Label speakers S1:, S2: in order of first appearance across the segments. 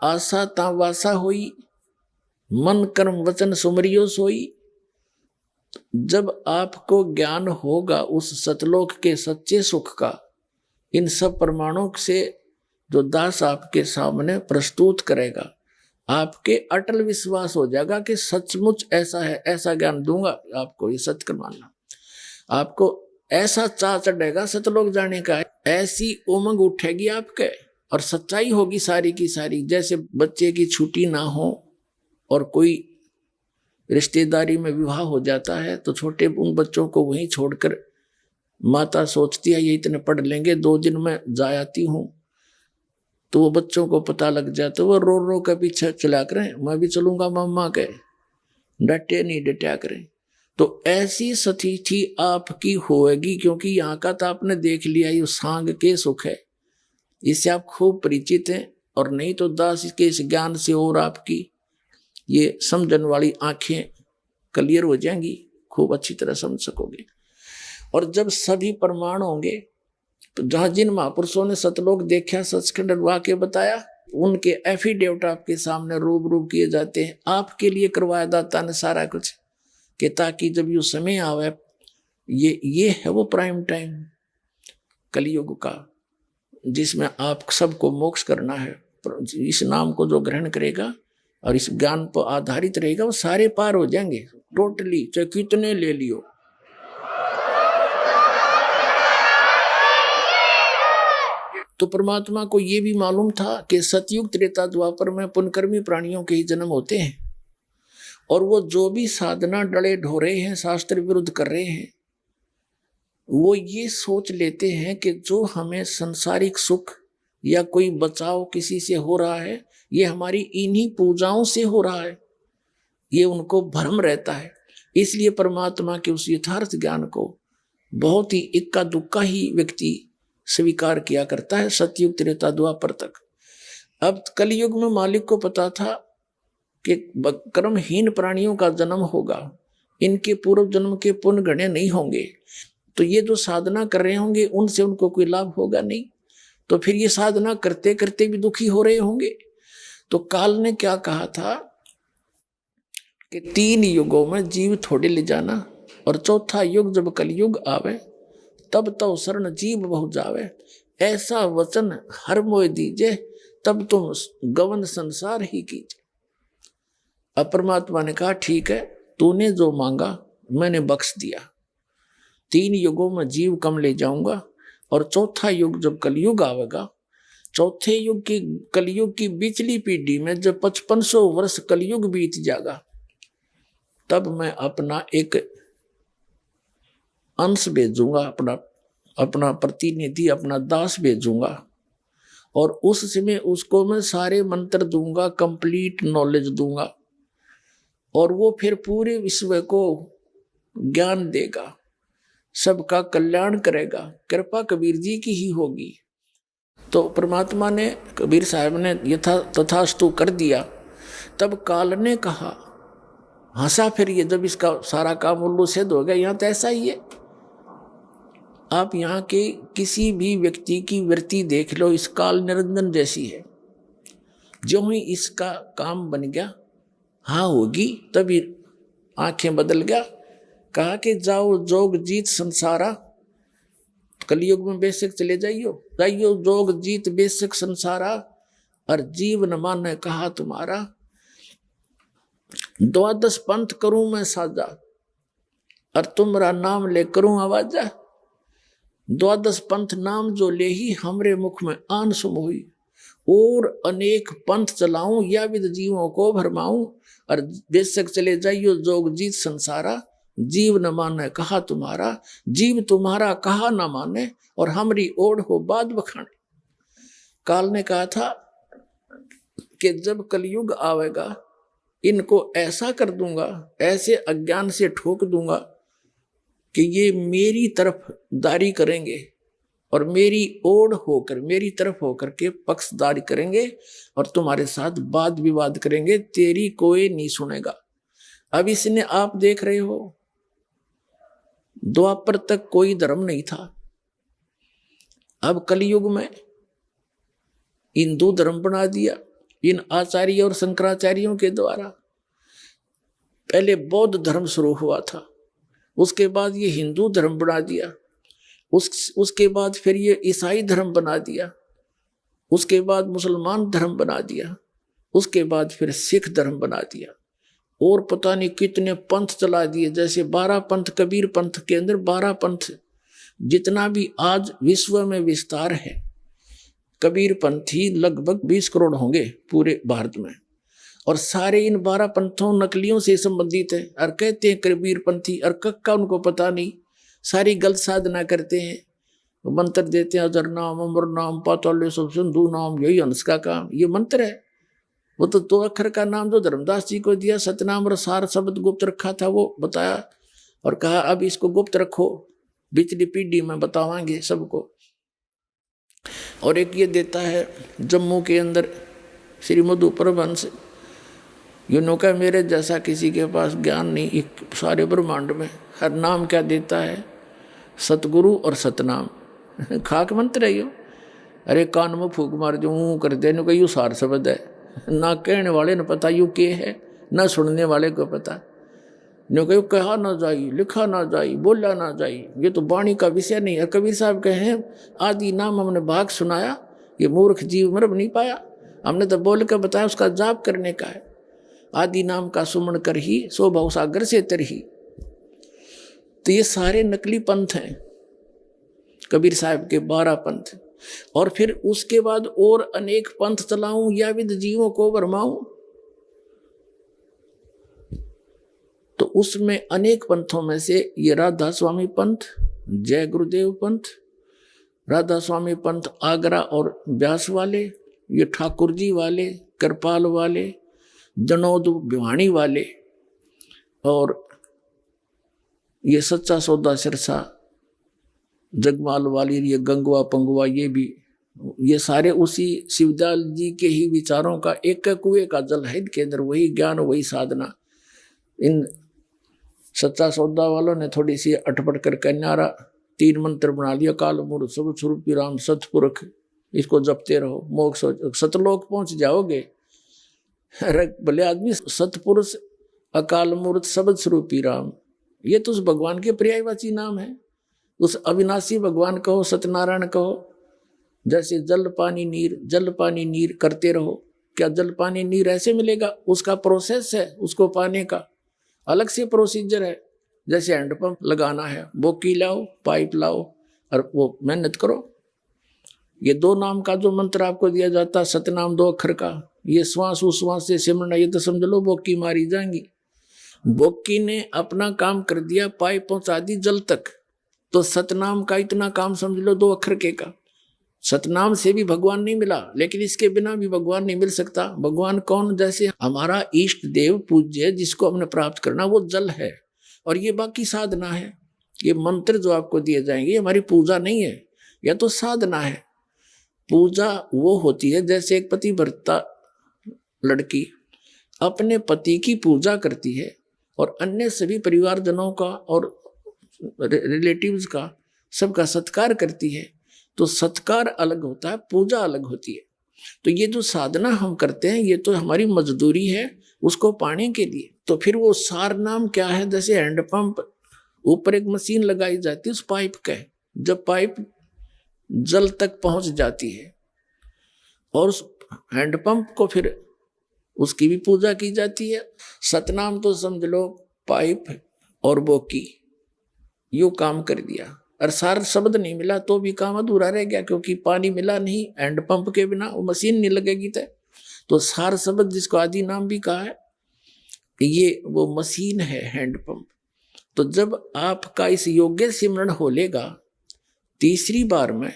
S1: आशा ता वासा होई, मन कर्म वचन सुमरियो सोई। जब आपको ज्ञान होगा उस सतलोक के सच्चे सुख का, इन सब प्रमाणों से जो दास आपके सामने प्रस्तुत करेगा, आपके अटल विश्वास हो जाएगा कि सचमुच ऐसा है, ऐसा ज्ञान दूंगा आपको, ये सत्य कर मानना। आपको ऐसा चाह चढ़ेगा सतलोक जाने का, ऐसी उमंग उठेगी आपके, और सच्चाई होगी सारी की सारी। जैसे बच्चे की छुट्टी ना हो और कोई रिश्तेदारी में विवाह हो जाता है तो छोटे उन बच्चों को वहीं छोड़कर माता सोचती है ये इतने पढ़ लेंगे, 2 दिन में जा आती हूँ, तो वो बच्चों को पता लग जाता, वो रो रो के पीछे चला करें, मैं भी चलूंगा मम्मा के, डटे नहीं डटा करें। तो ऐसी स्थिति आपकी होएगी, क्योंकि यहाँ का तो आपने देख लिया ये सांग के सुख है, इससे आप खूब परिचित हैं। और नहीं तो दास के इस ज्ञान से और आपकी ये समझन वाली आंखें क्लियर हो जाएंगी, खूब अच्छी तरह समझ सकोगे। और जब सभी प्रमाण होंगे तो जहां जिन महापुरुषों ने सतलोक देखा, सचखंड वाक्य बताया, उनके एफिडेविट आपके सामने रूबरू किए जाते हैं। आपके लिए करवाया दाता ने सारा कुछ, कि ताकि जब ये समय आवे, ये है वो प्राइम टाइम कलयुग का, जिसमें आप सबको मोक्ष करना है। इस नाम को जो ग्रहण करेगा और इस ज्ञान पर आधारित रहेगा, वो सारे पार हो जाएंगे टोटली, चाहे कितने ले लियो। तो परमात्मा को ये भी मालूम था कि सतयुग त्रेता द्वापर में पुनकर्मी प्राणियों के ही जन्म होते हैं, और वो जो भी साधना डले ढोरे हैं, शास्त्र विरुद्ध कर रहे हैं, वो ये सोच लेते हैं कि जो हमें संसारिक सुख या कोई बचाव किसी से हो रहा है, ये हमारी इन्हीं पूजाओं से हो रहा है। ये उनको भ्रम रहता है। इसलिए परमात्मा के उस यथार्थ ज्ञान को बहुत ही इक्का दुक्का ही व्यक्ति स्वीकार किया करता है, सतयुग त्रेता द्वापर तक। अब कलयुग में मालिक को पता था कि कर्महीन प्राणियों का जन्म होगा, इनके पूर्व जन्म के पुण्य गणे नहीं होंगे, तो ये जो साधना कर रहे होंगे उनसे उनको कोई लाभ होगा नहीं, तो फिर ये साधना करते करते भी दुखी हो रहे होंगे। तो काल ने क्या कहा था कि 3 युगों में जीव थोड़े ले जाना, और चौथा युग जब कलयुग आवे, तब तो शरण जीव बहु जावे। ऐसा वचन हर मोय दीजे, तब तुम गवन संसार ही कीजिए। अब परमात्मा ने कहा ठीक है, तूने जो मांगा मैंने बख्श दिया, 3 युगों में जीव कम ले जाऊंगा, और चौथा युग जब कलयुग आवेगा, चौथे युग की कलयुग की बिचली पीढ़ी में जब 5500 वर्ष कलयुग बीत जाएगा, तब मैं अपना एक अंश भेजूंगा, अपना प्रतिनिधि, अपना दास भेजूंगा, और उस समय उसको मैं सारे मंत्र दूंगा, कंप्लीट नॉलेज दूंगा, और वो फिर पूरे विश्व को ज्ञान देगा, सबका कल्याण करेगा। कृपा कबीर जी की ही होगी। तो परमात्मा ने, कबीर साहब ने यथा तथास्तु कर दिया। तब काल ने कहा, हंसा फिर ये, जब इसका सारा काम उल्लू सिद्ध हो गया। यहाँ तो ऐसा ही है, आप यहाँ के किसी भी व्यक्ति की वृत्ति देख लो, इस काल निरंजन जैसी है। जो ही इसका काम बन गया, हाँ होगी, तभी आंखें बदल गया। कहा कि जाओ जोग जीत संसारा, कलयुग में बेशक चले जाइयो जोग जीत बेशक संसारा, और जीव न माने कहा तुम्हारा, 12 पंथ करूं मैं साजा, और तुम्हारा नाम ले करूं आवाजा। 12 पंथ नाम जो ले ही हमरे मुख में आन सुम हुई, और अनेक पंथ चलाऊं या विद जीवों को भरमाऊं, और बेशक चले जाइयो जोग जीत संसारा, जीव न माने कहा तुम्हारा, जीव तुम्हारा कहा न माने, और हमरी ओढ़ हो बाद बखाने। काल ने कहा था कि जब कलयुग आवेगा, इनको ऐसा कर दूंगा, ऐसे अज्ञान से ठोक दूंगा कि ये मेरी तरफ दारी करेंगे, और मेरी ओढ़ होकर, मेरी तरफ होकर के पक्षदारी करेंगे, और तुम्हारे साथ वाद विवाद करेंगे, तेरी कोई नहीं सुनेगा। अब इसने आप देख रहे हो, द्वापर तक कोई धर्म नहीं था, अब कलयुग में हिंदू धर्म बना दिया, इन आचार्य और शंकराचार्यों के द्वारा। पहले बौद्ध धर्म शुरू हुआ था, उसके बाद ये हिंदू धर्म बना दिया, उसके बाद फिर ये ईसाई धर्म बना दिया, उसके बाद मुसलमान धर्म बना दिया, उसके बाद फिर सिख धर्म बना दिया, और पता नहीं कितने पंथ चला दिए। जैसे 12 पंथ, कबीर पंथ के अंदर 12 पंथ, जितना भी आज विश्व में विस्तार है, कबीर पंथी लगभग 20 करोड़ होंगे पूरे भारत में, और सारे इन 12 पंथों नकलियों से संबंधित है। और कहते हैं कबीर पंथी, और कक्का उनको पता नहीं, सारी गलत साधना करते हैं, मंत्र देते हैं, अजर नाम, अमर नाम, पाताल सब सिंधु नाम, यही हंस का काम, ये मंत्र है। वो तो 2 अक्षर का नाम जो धर्मदास जी को दिया, सतनाम और सार शब्द गुप्त रखा था, वो बताया और कहा अब इसको गुप्त रखो, पिछली पीढ़ी में बतावांगे सबको। और एक ये देता है जम्मू के अंदर श्री मधु परमहंस, यूँ का मेरे जैसा किसी के पास ज्ञान नहीं, एक सारे ब्रह्मांड में। हर नाम क्या देता है, सतगुरु और सतनाम, खाक मंत्र है यो। अरे कान में फूक मार जो कर दे, नु यू सार शब्द है, ना कहने वाले ने पता यू के है, ना सुनने वाले को पता। नो कहो कहा ना जाई, लिखा ना जाई, बोला ना जाई, ये तो वाणी का विषय नहीं है। कबीर साहब कहे आदि नाम हमने भाग सुनाया, ये मूर्ख जीव मर नहीं पाया, हमने तो बोल कर बताया, उसका जाप करने का है। आदि नाम का सुमन कर ही सो भव सागर से तरही। तो ये सारे नकली पंथ हैं, कबीर साहब के 12 पंथ। और फिर उसके बाद और अनेक पंथ चलाऊं या विद जीवों को भरमाऊं, तो उसमें अनेक पंथों में से ये राधा स्वामी पंथ, जय गुरुदेव पंथ, राधा स्वामी पंथ आगरा और ब्यास वाले, ये ठाकुर जी वाले, कृपाल वाले, जनोद भिवाणी वाले, और ये सच्चा सौदा सिरसा जगमाल वाली, ये गंगवा पंगवा, ये भी, ये सारे उसी शिवदयाल जी के ही विचारों का एक कुएं का जल है के अंदर, वही ज्ञान वही साधना। इन सच्चा सौदा वालों ने थोड़ी सी अटपट करके न्यारा 3 मंत्र बना लिया, काल मूर्त सब स्वरूपी राम सतपुरख, इसको जपते रहो मोक्ष सतलोक पहुंच जाओगे। अरे भले आदमी, सतपुरुष, अकाल मूर्त, शब्द स्वरूपी राम, ये तो उस भगवान के पर्यायवाची नाम है। उस अविनाशी भगवान कहो, सत्यनारायण कहो। जैसे जल पानी नीर, जल पानी नीर करते रहो। क्या जल पानी नीर ऐसे मिलेगा? उसका प्रोसेस है, उसको पाने का अलग से प्रोसीजर है। जैसे हैंडपंप लगाना है, बोकी लाओ, पाइप लाओ और वो मेहनत करो। ये 2 नाम का जो मंत्र आपको दिया जाता है, सतनाम 2 अक्षर का, ये श्वास उश्वास से सिमरना, ये तो समझ लो बोकी मारी जाएंगी। बोकी ने अपना काम कर दिया, पाइप पहुंचा दी जल तक, तो सतनाम का इतना काम समझ लो 2 अक्षर के का। सतनाम से भी भगवान नहीं मिला, लेकिन इसके बिना भी भगवान नहीं मिल सकता। भगवान कौन? जैसे हमारा इष्ट देव पूज्य जिसको हमने प्राप्त करना, वो जल है और ये बाकी साधना है। ये मंत्र जो आपको दिए जाएंगे, ये हमारी पूजा नहीं है, यह तो साधना है। पूजा वो होती है जैसे एक पतिव्रता लड़की अपने पति की पूजा करती है और अन्य सभी परिवारजनों का और रिलेटिव्स का सबका सत्कार करती है। तो सत्कार अलग होता है, पूजा अलग होती है। तो ये जो साधना हम करते हैं, ये तो हमारी मजदूरी है उसको पाने के लिए। तो फिर वो सार नाम क्या है? जैसे हैंडपंप, ऊपर एक मशीन लगाई जाती है उस पाइप का, जब पाइप जल तक पहुंच जाती है और उस हैंडपंप को फिर उसकी भी पूजा की जाती है। सतनाम तो समझ लो पाइप और बोकी, यूं काम कर दिया। और सार शब्द नहीं मिला तो भी काम अधूरा रह गया, क्योंकि पानी मिला नहीं, हैंडपंप के बिना वो मशीन नहीं लगेगी। तो सार शब्द जिसको आदि नाम भी कहा है, ये वो मशीन है हैंडपंप। तो जब आपका इस योग्य सिमरण हो लेगा, 3री बार में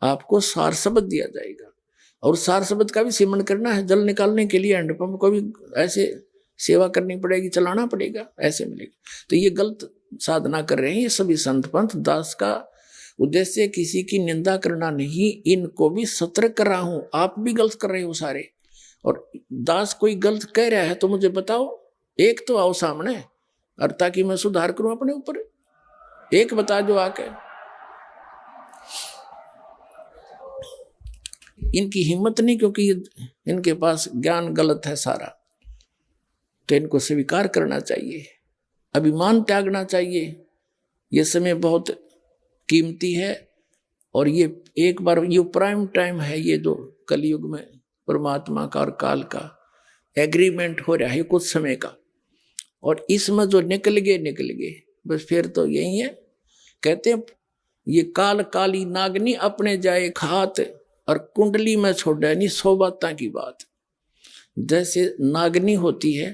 S1: आपको सार शब्द दिया जाएगा। और सार शब्द का भी सिमरण करना है, जल निकालने के लिए हैंडपंप को भी ऐसे सेवा करनी पड़ेगी, चलाना पड़ेगा, ऐसे मिलेगा। तो ये गलत साधना कर रहे हैं ये सभी संत पंथ। दास का उद्देश्य किसी की निंदा करना नहीं, इनको भी सतर्क कर रहा हूं। आप भी गलत कर रहे हो सारे, और दास कोई गलत कह रहा है तो मुझे बताओ, एक तो आओ सामने, और ताकि मैं सुधार करूं अपने ऊपर। एक बता दो आके। इनकी हिम्मत नहीं, क्योंकि इनके पास ज्ञान गलत है सारा। तो इनको स्वीकार करना चाहिए, अभिमान त्यागना चाहिए। ये समय बहुत कीमती है और ये एक बार ये प्राइम टाइम है, ये जो कलयुग में परमात्मा का और काल का एग्रीमेंट हो रहा है कुछ समय का, और इसमें जो निकल गए बस फिर तो यही है। कहते हैं ये काल काली नागनी अपने जाए खात, और कुंडली में छोड़े नहीं 100 बातें की बात। जैसे नागनी होती है,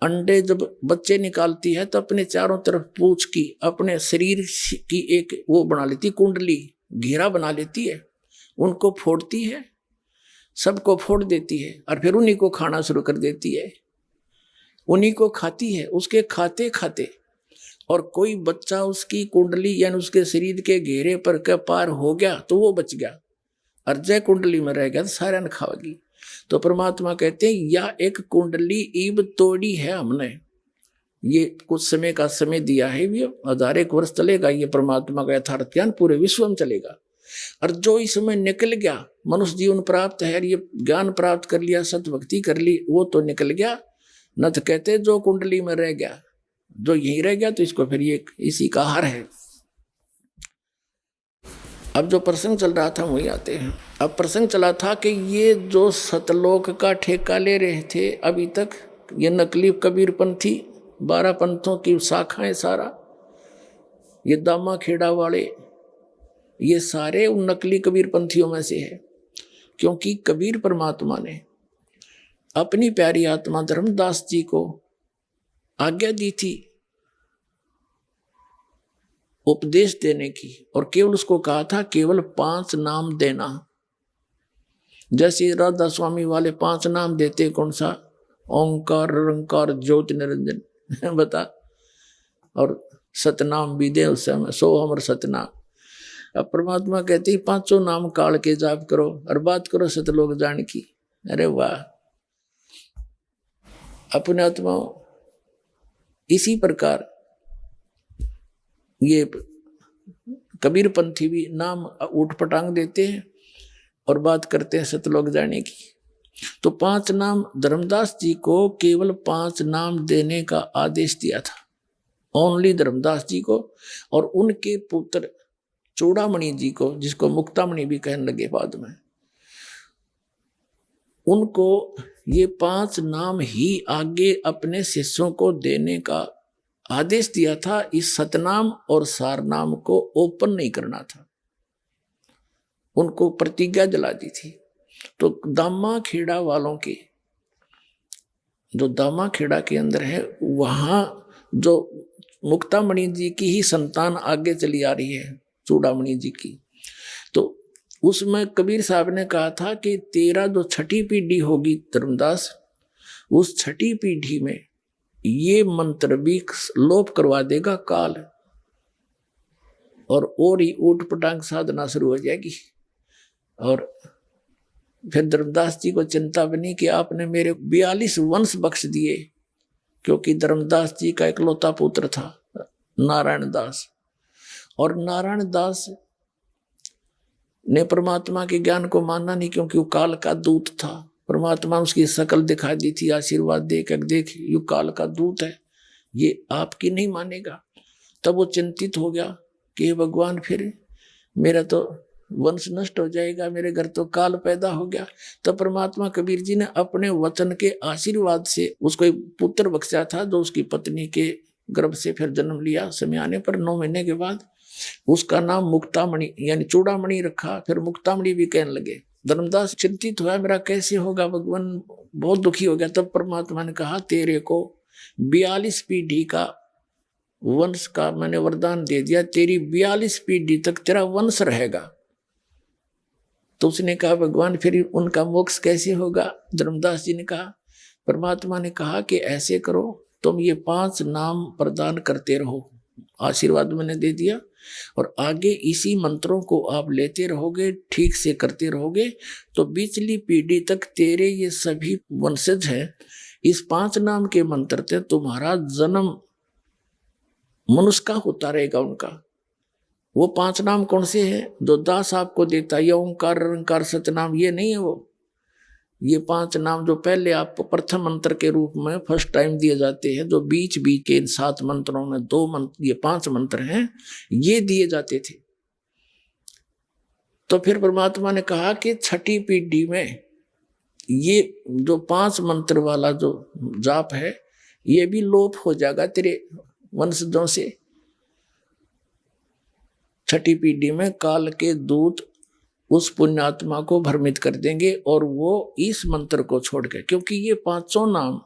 S1: अंडे जब बच्चे निकालती है तो अपने चारों तरफ पूंछ की अपने शरीर की एक वो बना लेती, कुंडली घेरा बना लेती है, उनको फोड़ती है, सबको फोड़ देती है, और फिर उन्हीं को खाना शुरू कर देती है, उन्हीं को खाती है। उसके खाते खाते और कोई बच्चा उसकी कुंडली यानी उसके शरीर के घेरे पर के पार हो गया तो वो बच गया, और जय कुंडली में रह गया तो सारा न खावेगी। तो परमात्मा कहते हैं यह एक कुंडली ईब तोड़ी है हमने, ये कुछ समय का समय दिया है, ये 1000 वर्ष चलेगा, ये परमात्मा का यथार्थ ज्ञान पूरे विश्व में चलेगा। और जो इसमें निकल गया, मनुष्य जीवन प्राप्त है, ये ज्ञान प्राप्त कर लिया, सतभक्ति कर ली, वो तो निकल गया। न तो कहते जो कुंडली में रह गया, जो यहीं रह गया तो इसको फिर ये इसी का हार है। अब जो प्रसंग चल रहा था वही आते हैं। अब प्रसंग चला था कि ये जो सतलोक का ठेका ले रहे थे अभी तक, ये नकली कबीरपंथी 12 पंथों की शाखाएं, सारा ये दामा खेड़ा वाले, ये सारे उन नकली कबीरपंथियों में से है। क्योंकि कबीर परमात्मा ने अपनी प्यारी आत्मा धर्मदास जी को आज्ञा दी थी उपदेश देने की, और केवल उसको कहा था केवल 5 नाम देना। जैसे राधा स्वामी वाले 5 नाम देते, कौन सा? ओंकार, निरंकार, ज्योति निरंजन बता, और सतनाम भी दे उस समय, सो हमर सतनाम। अब परमात्मा कहते ही 5 नाम काल के जाप करो और बात करो सतलोक जान की। अरे वाह! अपने आत्मा इसी प्रकार ये कबीरपंथी भी नाम उठपटांग देते हैं और बात करते हैं सतलोक जाने की। तो 5 नाम धर्मदास जी को केवल 5 नाम देने का आदेश दिया था, ओनली धर्मदास जी को, और उनके पुत्र चूड़ामणि जी को, जिसको मुक्तामणि भी कहने लगे बाद में, उनको ये 5 नाम ही आगे अपने शिष्यों को देने का आदेश दिया था। इस सतनाम और सारनाम को ओपन नहीं करना था, उनको प्रतिज्ञा दिला दी थी। तो दामा खेड़ा वालों के, जो दामा खेड़ा के अंदर है, वहां जो मुक्तामणि जी की ही संतान आगे चली आ रही है, चूड़ामणि जी की, तो उसमें कबीर साहब ने कहा था कि तेरा जो 6ठी पीढ़ी होगी धर्मदास, उस 6ठी पीढ़ी में ये मंत्र भी लोप करवा देगा काल, और ही ऊट पटांग साधना शुरू हो जाएगी। और फिर धर्मदास जी को चिंता बनी कि आपने मेरे 42 वंश बख्श दिए, क्योंकि धर्मदास जी का इकलौता पुत्र था नारायण दास, और नारायण दास ने परमात्मा के ज्ञान को माना नहीं, क्योंकि वो काल का दूत था। परमात्मा उसकी शकल दिखा दी थी, आशीर्वाद देख यू काल का दूत है, ये आपकी नहीं मानेगा। तब वो चिंतित हो गया कि भगवान फिर मेरा तो वंश नष्ट हो जाएगा, मेरे घर तो काल पैदा हो गया। तब परमात्मा कबीर जी ने अपने वचन के आशीर्वाद से उसको एक पुत्र बख्शा था, जो उसकी पत्नी के गर्भ से फिर जन्म लिया। समय आने पर 9 महीने के बाद उसका नाम मुक्तामणि यानी चूड़ामणि रखा, फिर मुक्तामणि भी कहने लगे। धर्मदास चिंतित हुआ, मेरा कैसे होगा भगवान, बहुत दुखी हो गया। तब परमात्मा ने कहा तेरे को 42 पीढ़ी का वंश का मैंने वरदान दे दिया, तेरी 42 पीढ़ी तक तेरा वंश रहेगा। तो उसने कहा भगवान फिर उनका मोक्ष कैसे होगा? धर्मदास जी ने कहा, परमात्मा ने कहा कि ऐसे करो, तुम ये 5 नाम प्रदान करते रहो, आशीर्वाद मैंने दे दिया, और आगे इसी मंत्रों को आप लेते रहोगे, ठीक से करते रहोगे, तो पिछली पीढ़ी तक तेरे ये सभी वंशज हैं, इस 5 नाम के मंत्र से तुम्हारा जन्म मनुष्य का होता रहेगा उनका, वो 5 नाम कौन से हैं जो दास आपको देता है? ये ओंकार, निरंकार, सतनाम, ये नहीं है वो। ये 5 नाम जो पहले आपको प्रथम मंत्र के रूप में फर्स्ट टाइम दिए जाते हैं, जो बीच बीच के इन 7 मंत्रों में 2 मंत्र, ये 5 मंत्र हैं, ये दिए जाते थे। तो फिर परमात्मा ने कहा कि छठी पीढ़ी में ये जो 5 मंत्र वाला जो जाप है, ये भी लोप हो जाएगा तेरे वंशजों से। छठी पीढ़ी में काल के दूत उस पुण्यात्मा को भ्रमित कर देंगे और वो इस मंत्र को छोड़ के, क्योंकि ये 5 नाम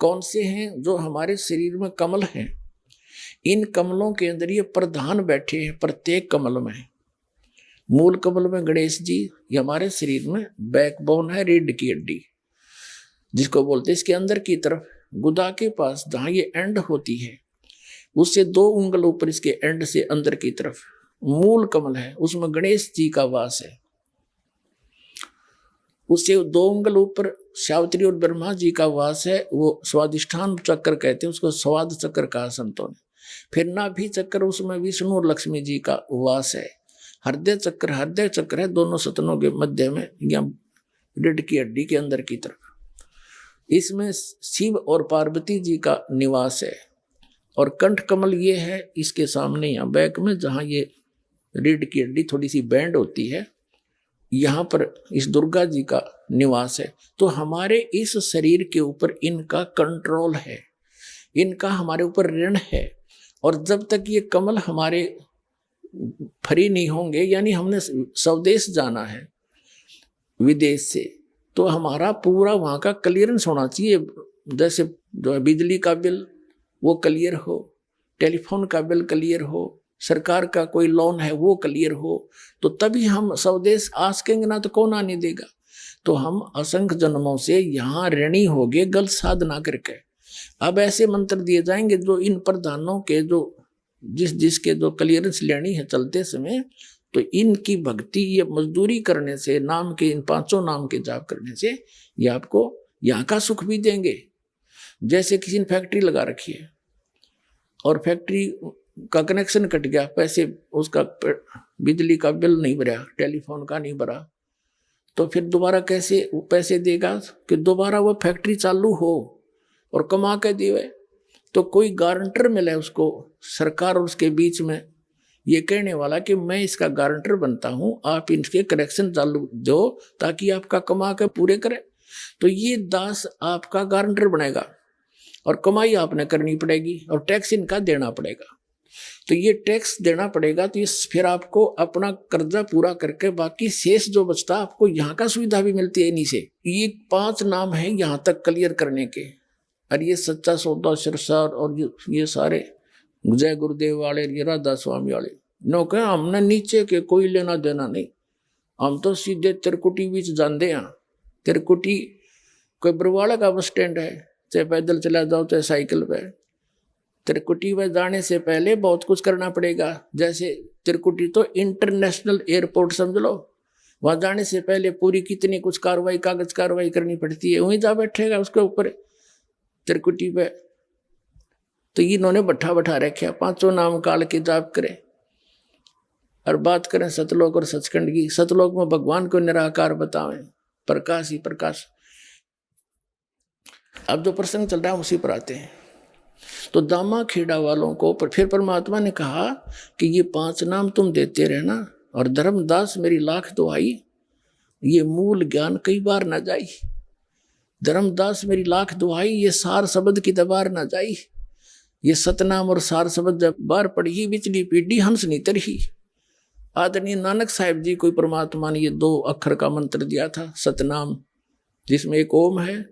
S1: कौन से हैं? जो हमारे शरीर में कमल हैं, इन कमलों के अंदर ये प्रधान बैठे हैं। प्रत्येक कमल में, मूल कमल में गणेश जी, ये हमारे शरीर में बैकबोन है, रीढ़ की हड्डी जिसको बोलते हैं। इसके अंदर की तरफ गुदा के पास जहां ये एंड होती है, उससे 2 उंगल ऊपर इसके एंड से अंदर की तरफ मूल कमल है, उसमें गणेश जी का वास है। उससे 2 उंगल ऊपर सावित्री और ब्रह्मा जी का वास है। वो स्वादिष्ठान चक्र कहते हैं उसको, स्वाद चक्र कहा संतों ने। फिर नाभि चक्र, उसमें विष्णु और लक्ष्मी जी का वास है। हृदय चक्र है दोनों सतनों के मध्य में, या रीढ़ की हड्डी के अंदर की तरफ। इसमें शिव और पार्वती जी का निवास है। और कंठ कमल ये है इसके सामने, यहाँ बैक में, जहाँ ये रीढ़ की हड्डी थोड़ी सी बैंड होती है, यहाँ पर इस दुर्गा जी का निवास है। तो हमारे इस शरीर के ऊपर इनका कंट्रोल है, इनका हमारे ऊपर ऋण है। और जब तक ये कमल हमारे फ्री नहीं होंगे, यानी हमने स्वदेश जाना है विदेश से, तो हमारा पूरा वहाँ का क्लियरेंस होना चाहिए। जैसे जो है बिजली का बिल वो क्लियर हो, टेलीफोन का बिल क्लियर हो, सरकार का कोई लोन है वो क्लियर हो, तो तभी हम स्वदेश आ सकेंगे, ना तो कौन आने देगा। तो हम असंख्य जन्मों से यहाँ ऋणी हो गए गलत साधना करके। अब ऐसे मंत्र दिए जाएंगे जो इन प्रधानों के, जो जिसके जो क्लियरेंस लेनी है चलते समय, तो इनकी भक्ति, ये मजदूरी करने से, नाम के इन 5 नाम के जाप करने से, ये आपको यहाँ का सुख भी देंगे। जैसे किसी ने फैक्ट्री लगा रखी है और फैक्ट्री का कनेक्शन कट गया, पैसे उसका बिजली का बिल नहीं भरा, टेलीफोन का नहीं भरा, तो फिर दोबारा कैसे पैसे देगा कि दोबारा वो फैक्ट्री चालू हो और कमा के देवे। तो कोई गारंटर मिले उसको, सरकार और उसके बीच में, ये कहने वाला कि मैं इसका गारंटर बनता हूं, आप इनके कनेक्शन चालू दो ताकि आपका कमा के पूरे करें। तो ये दास आपका गारंटर बनेगा और कमाई आपने करनी पड़ेगी और टैक्स इनका देना पड़ेगा। तो ये टैक्स देना पड़ेगा, तो ये फिर आपको अपना कर्जा पूरा करके बाकी शेष जो बचता आपको यहाँ का सुविधा भी मिलती है इन्हीं से। ये 5 नाम है यहाँ तक क्लियर करने के। और ये सच्चा सौदा सिरसार और ये सारे जय गुरुदेव वाले, ये राधा स्वामी वाले, नो कह हमने नीचे के कोई लेना देना नहीं, हम तो सीधे तिरकुटी बीच जानते हैं। तिरकुटी कोई बरवाड़ा का बस स्टैंड है, चाहे पैदल चला जाओ चाहे साइकिल पे। तिरकुटी में जाने से पहले बहुत कुछ करना पड़ेगा। जैसे तिरकुटी तो इंटरनेशनल एयरपोर्ट समझ लो, वहां जाने से पहले पूरी कितनी कुछ कार्रवाई, कागज कार्रवाई करनी पड़ती है। वहीं जा बैठेगा उसके ऊपर तिरकुटी पे, तो इन्होंने बैठा रखा 5 नाम काल के जाप करें। और बात करें सतलोक और सचखंड की, सतलोक में भगवान को निराकार बतावें, प्रकाश ही प्रकाश। अब जो प्रसंग चल रहा है उसी पर आते हैं। तो दामा खेड़ा वालों को फिर परमात्मा ने कहा कि ये 5 नाम तुम देते रहना, और धर्मदास मेरी लाख दुआई, ये मूल ज्ञान कई बार ना जाई। धर्मदास मेरी लाख दुआई, ये सार शब्द की दबार ना जाई। ये सतनाम और सार शब्द जब बार पढ़ी, बिचली पीढ़ी हंस नहीं तरही। आदरणीय नानक साहिब जी को परमात्मा ने ये 2 अक्षर का मंत्र दिया था, सतनाम, जिसमें एक ओम है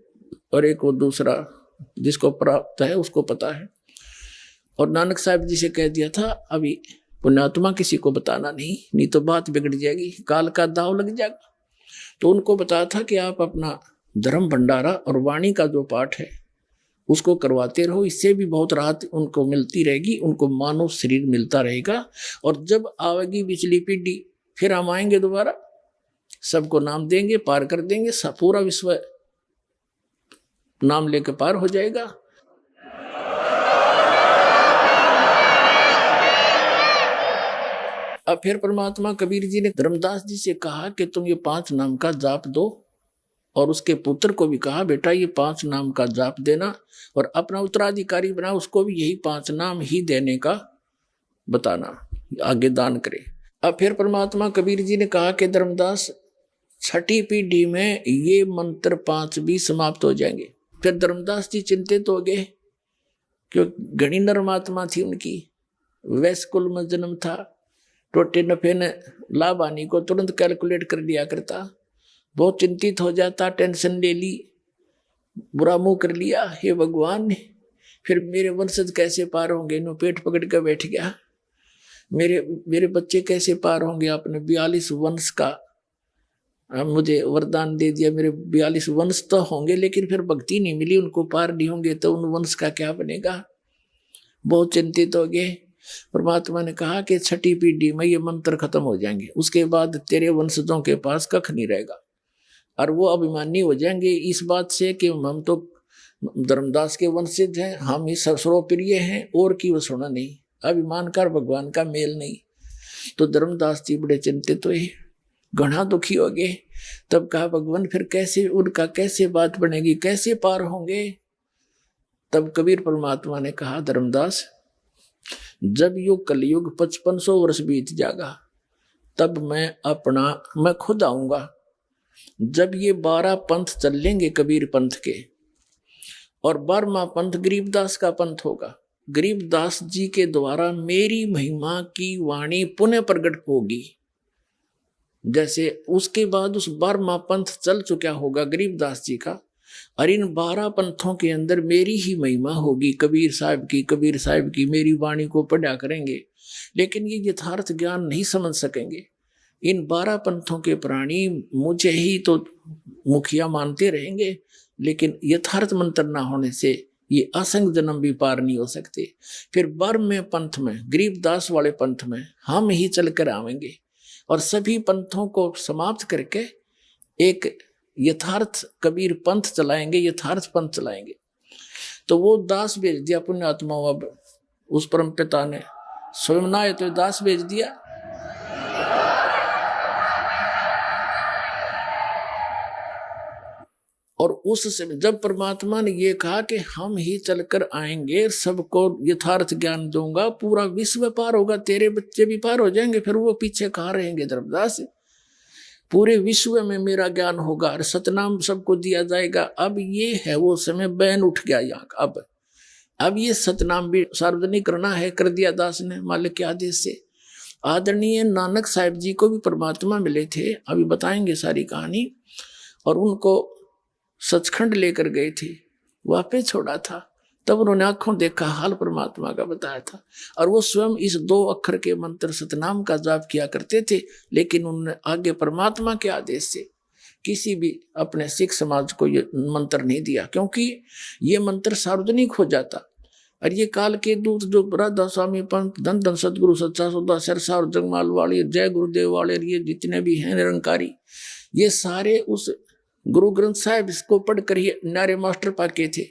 S1: और एक वो दूसरा जिसको प्राप्त है उसको पता है। और नानक साहिब जी से कह दिया था अभी पुण्यात्मा किसी को बताना नहीं तो बात बिगड़ जाएगी, काल का दाव लग जाएगा। तो उनको बताया था कि आप अपना धर्म भंडारा और वाणी का जो पाठ है उसको करवाते रहो, इससे भी बहुत राहत उनको मिलती रहेगी, उनको मानव शरीर मिलता रहेगा। और जब आवेगी पिछली पीढ़ी, फिर हम आएंगे दोबारा, सबको नाम देंगे, पार कर देंगे, पूरा विश्व नाम लेके पार हो जाएगा। अब फिर परमात्मा कबीर जी ने धर्मदास जी से कहा कि तुम ये 5 नाम का जाप दो, और उसके पुत्र को भी कहा बेटा ये 5 नाम का जाप देना, और अपना उत्तराधिकारी बना उसको भी यही 5 नाम ही देने का बताना, आगे दान करे। अब फिर परमात्मा कबीर जी ने कहा कि धर्मदास 6ठी पीढ़ी में ये मंत्र 5 भी समाप्त हो जाएंगे। फिर धर्मदास जी चिंतित हो गए, क्योंकि घनी नरमात्मा थी उनकी, वैश्य कुल में जन्म था, टोटे नफे ने लाभ हानि को तुरंत कैलकुलेट कर लिया करता, बहुत चिंतित हो जाता, टेंशन ले ली, बुरा मुंह कर लिया, हे भगवान फिर मेरे वंशज कैसे पार होंगे, इन्हों पेट पकड़ कर बैठ गया, मेरे बच्चे कैसे पार होंगे, आपने 42 वंश का मुझे वरदान दे दिया, मेरे 42 वंश तो होंगे लेकिन फिर भक्ति नहीं मिली, उनको पार नहीं होंगे तो उन वंश का क्या बनेगा। बहुत चिंतित हो गए। परमात्मा ने कहा कि 6ठी पीढ़ी में ये मंत्र खत्म हो जाएंगे, उसके बाद तेरे वंशजों के पास कख नहीं रहेगा, और वो अभिमानी हो जाएंगे इस बात से कि हम तो धर्मदास के वंशज हैं, हम ही सर्वप्रिय हैं, और की वो सुना नहीं, अभिमान का भगवान का मेल नहीं। तो धर्मदास जी बड़े चिंतित हुए, घना दुखी हो गए। तब कहा भगवान फिर कैसे उनका कैसे बात बनेगी, कैसे पार होंगे। तब कबीर परमात्मा ने कहा धर्मदास जब युग कलयुग 5500 वर्ष बीत जाएगा तब मैं खुद आऊंगा। जब ये 12 पंथ चल लेंगे कबीर पंथ के, और 12वां पंथ गरीबदास का पंथ होगा, गरीबदास जी के द्वारा मेरी महिमा की वाणी पुनः प्रकट होगी। जैसे उसके बाद उस 12वां पंथ चल चुका होगा गरीबदास जी का, और इन 12 पंथों के अंदर मेरी ही महिमा होगी, कबीर साहब की मेरी वाणी को पढ़ा करेंगे, लेकिन ये यथार्थ ज्ञान नहीं समझ सकेंगे। इन 12 पंथों के प्राणी मुझे ही तो मुखिया मानते रहेंगे, लेकिन यथार्थ मंत्र ना होने से ये असंग जन्म भी पार नहीं हो सकते। फिर 12वें पंथ में, गरीबदास वाले पंथ में हम ही चल कर आवेंगे, और सभी पंथों को समाप्त करके एक यथार्थ कबीर पंथ चलाएंगे, यथार्थ पंथ चलाएंगे। तो वो दास भेज दिया पुण्यात्मा, अब उस परम पिता ने स्वयं ना तो दास भेज दिया। और उस समय जब परमात्मा ने ये कहा कि हम ही चलकर आएंगे, सबको यथार्थ ज्ञान दूंगा, पूरा विश्व पार होगा, तेरे बच्चे भी पार हो जाएंगे, फिर वो पीछे कहाँ रहेंगे धर्मदास, पूरे विश्व में मेरा ज्ञान होगा और सतनाम सबको दिया जाएगा। अब ये है वो समय, बैन उठ गया यहाँ का। अब ये सतनाम भी सार्वजनिक करना है, कर दिया दास ने मालिक के आदेश से। आदरणीय नानक साहिब जी को भी परमात्मा मिले थे, अभी बताएंगे सारी कहानी, और उनको सचखंड लेकर गए थे, वापस छोड़ा था, तब उन्होंने आंखों देखा हाल परमात्मा का बताया था, और वो स्वयं इस 2 अक्षर के मंत्र सतनाम का जाप किया करते थे, लेकिन उन्होंने आगे परमात्मा के आदेश से किसी भी अपने सिख समाज को ये मंत्र नहीं दिया, क्योंकि ये मंत्र सार्वजनिक हो जाता। और ये काल के दूत जो राधा स्वामी पंत, धन धन सतगुरु सच्चा सौदा, सरसा और जगमाल वाले, जय गुरुदेव वाले, ये जितने भी हैं निरंकारी, ये सारे उस गुरु ग्रंथ साहिब इसको पढ़कर ही नारे मास्टर पाके थे।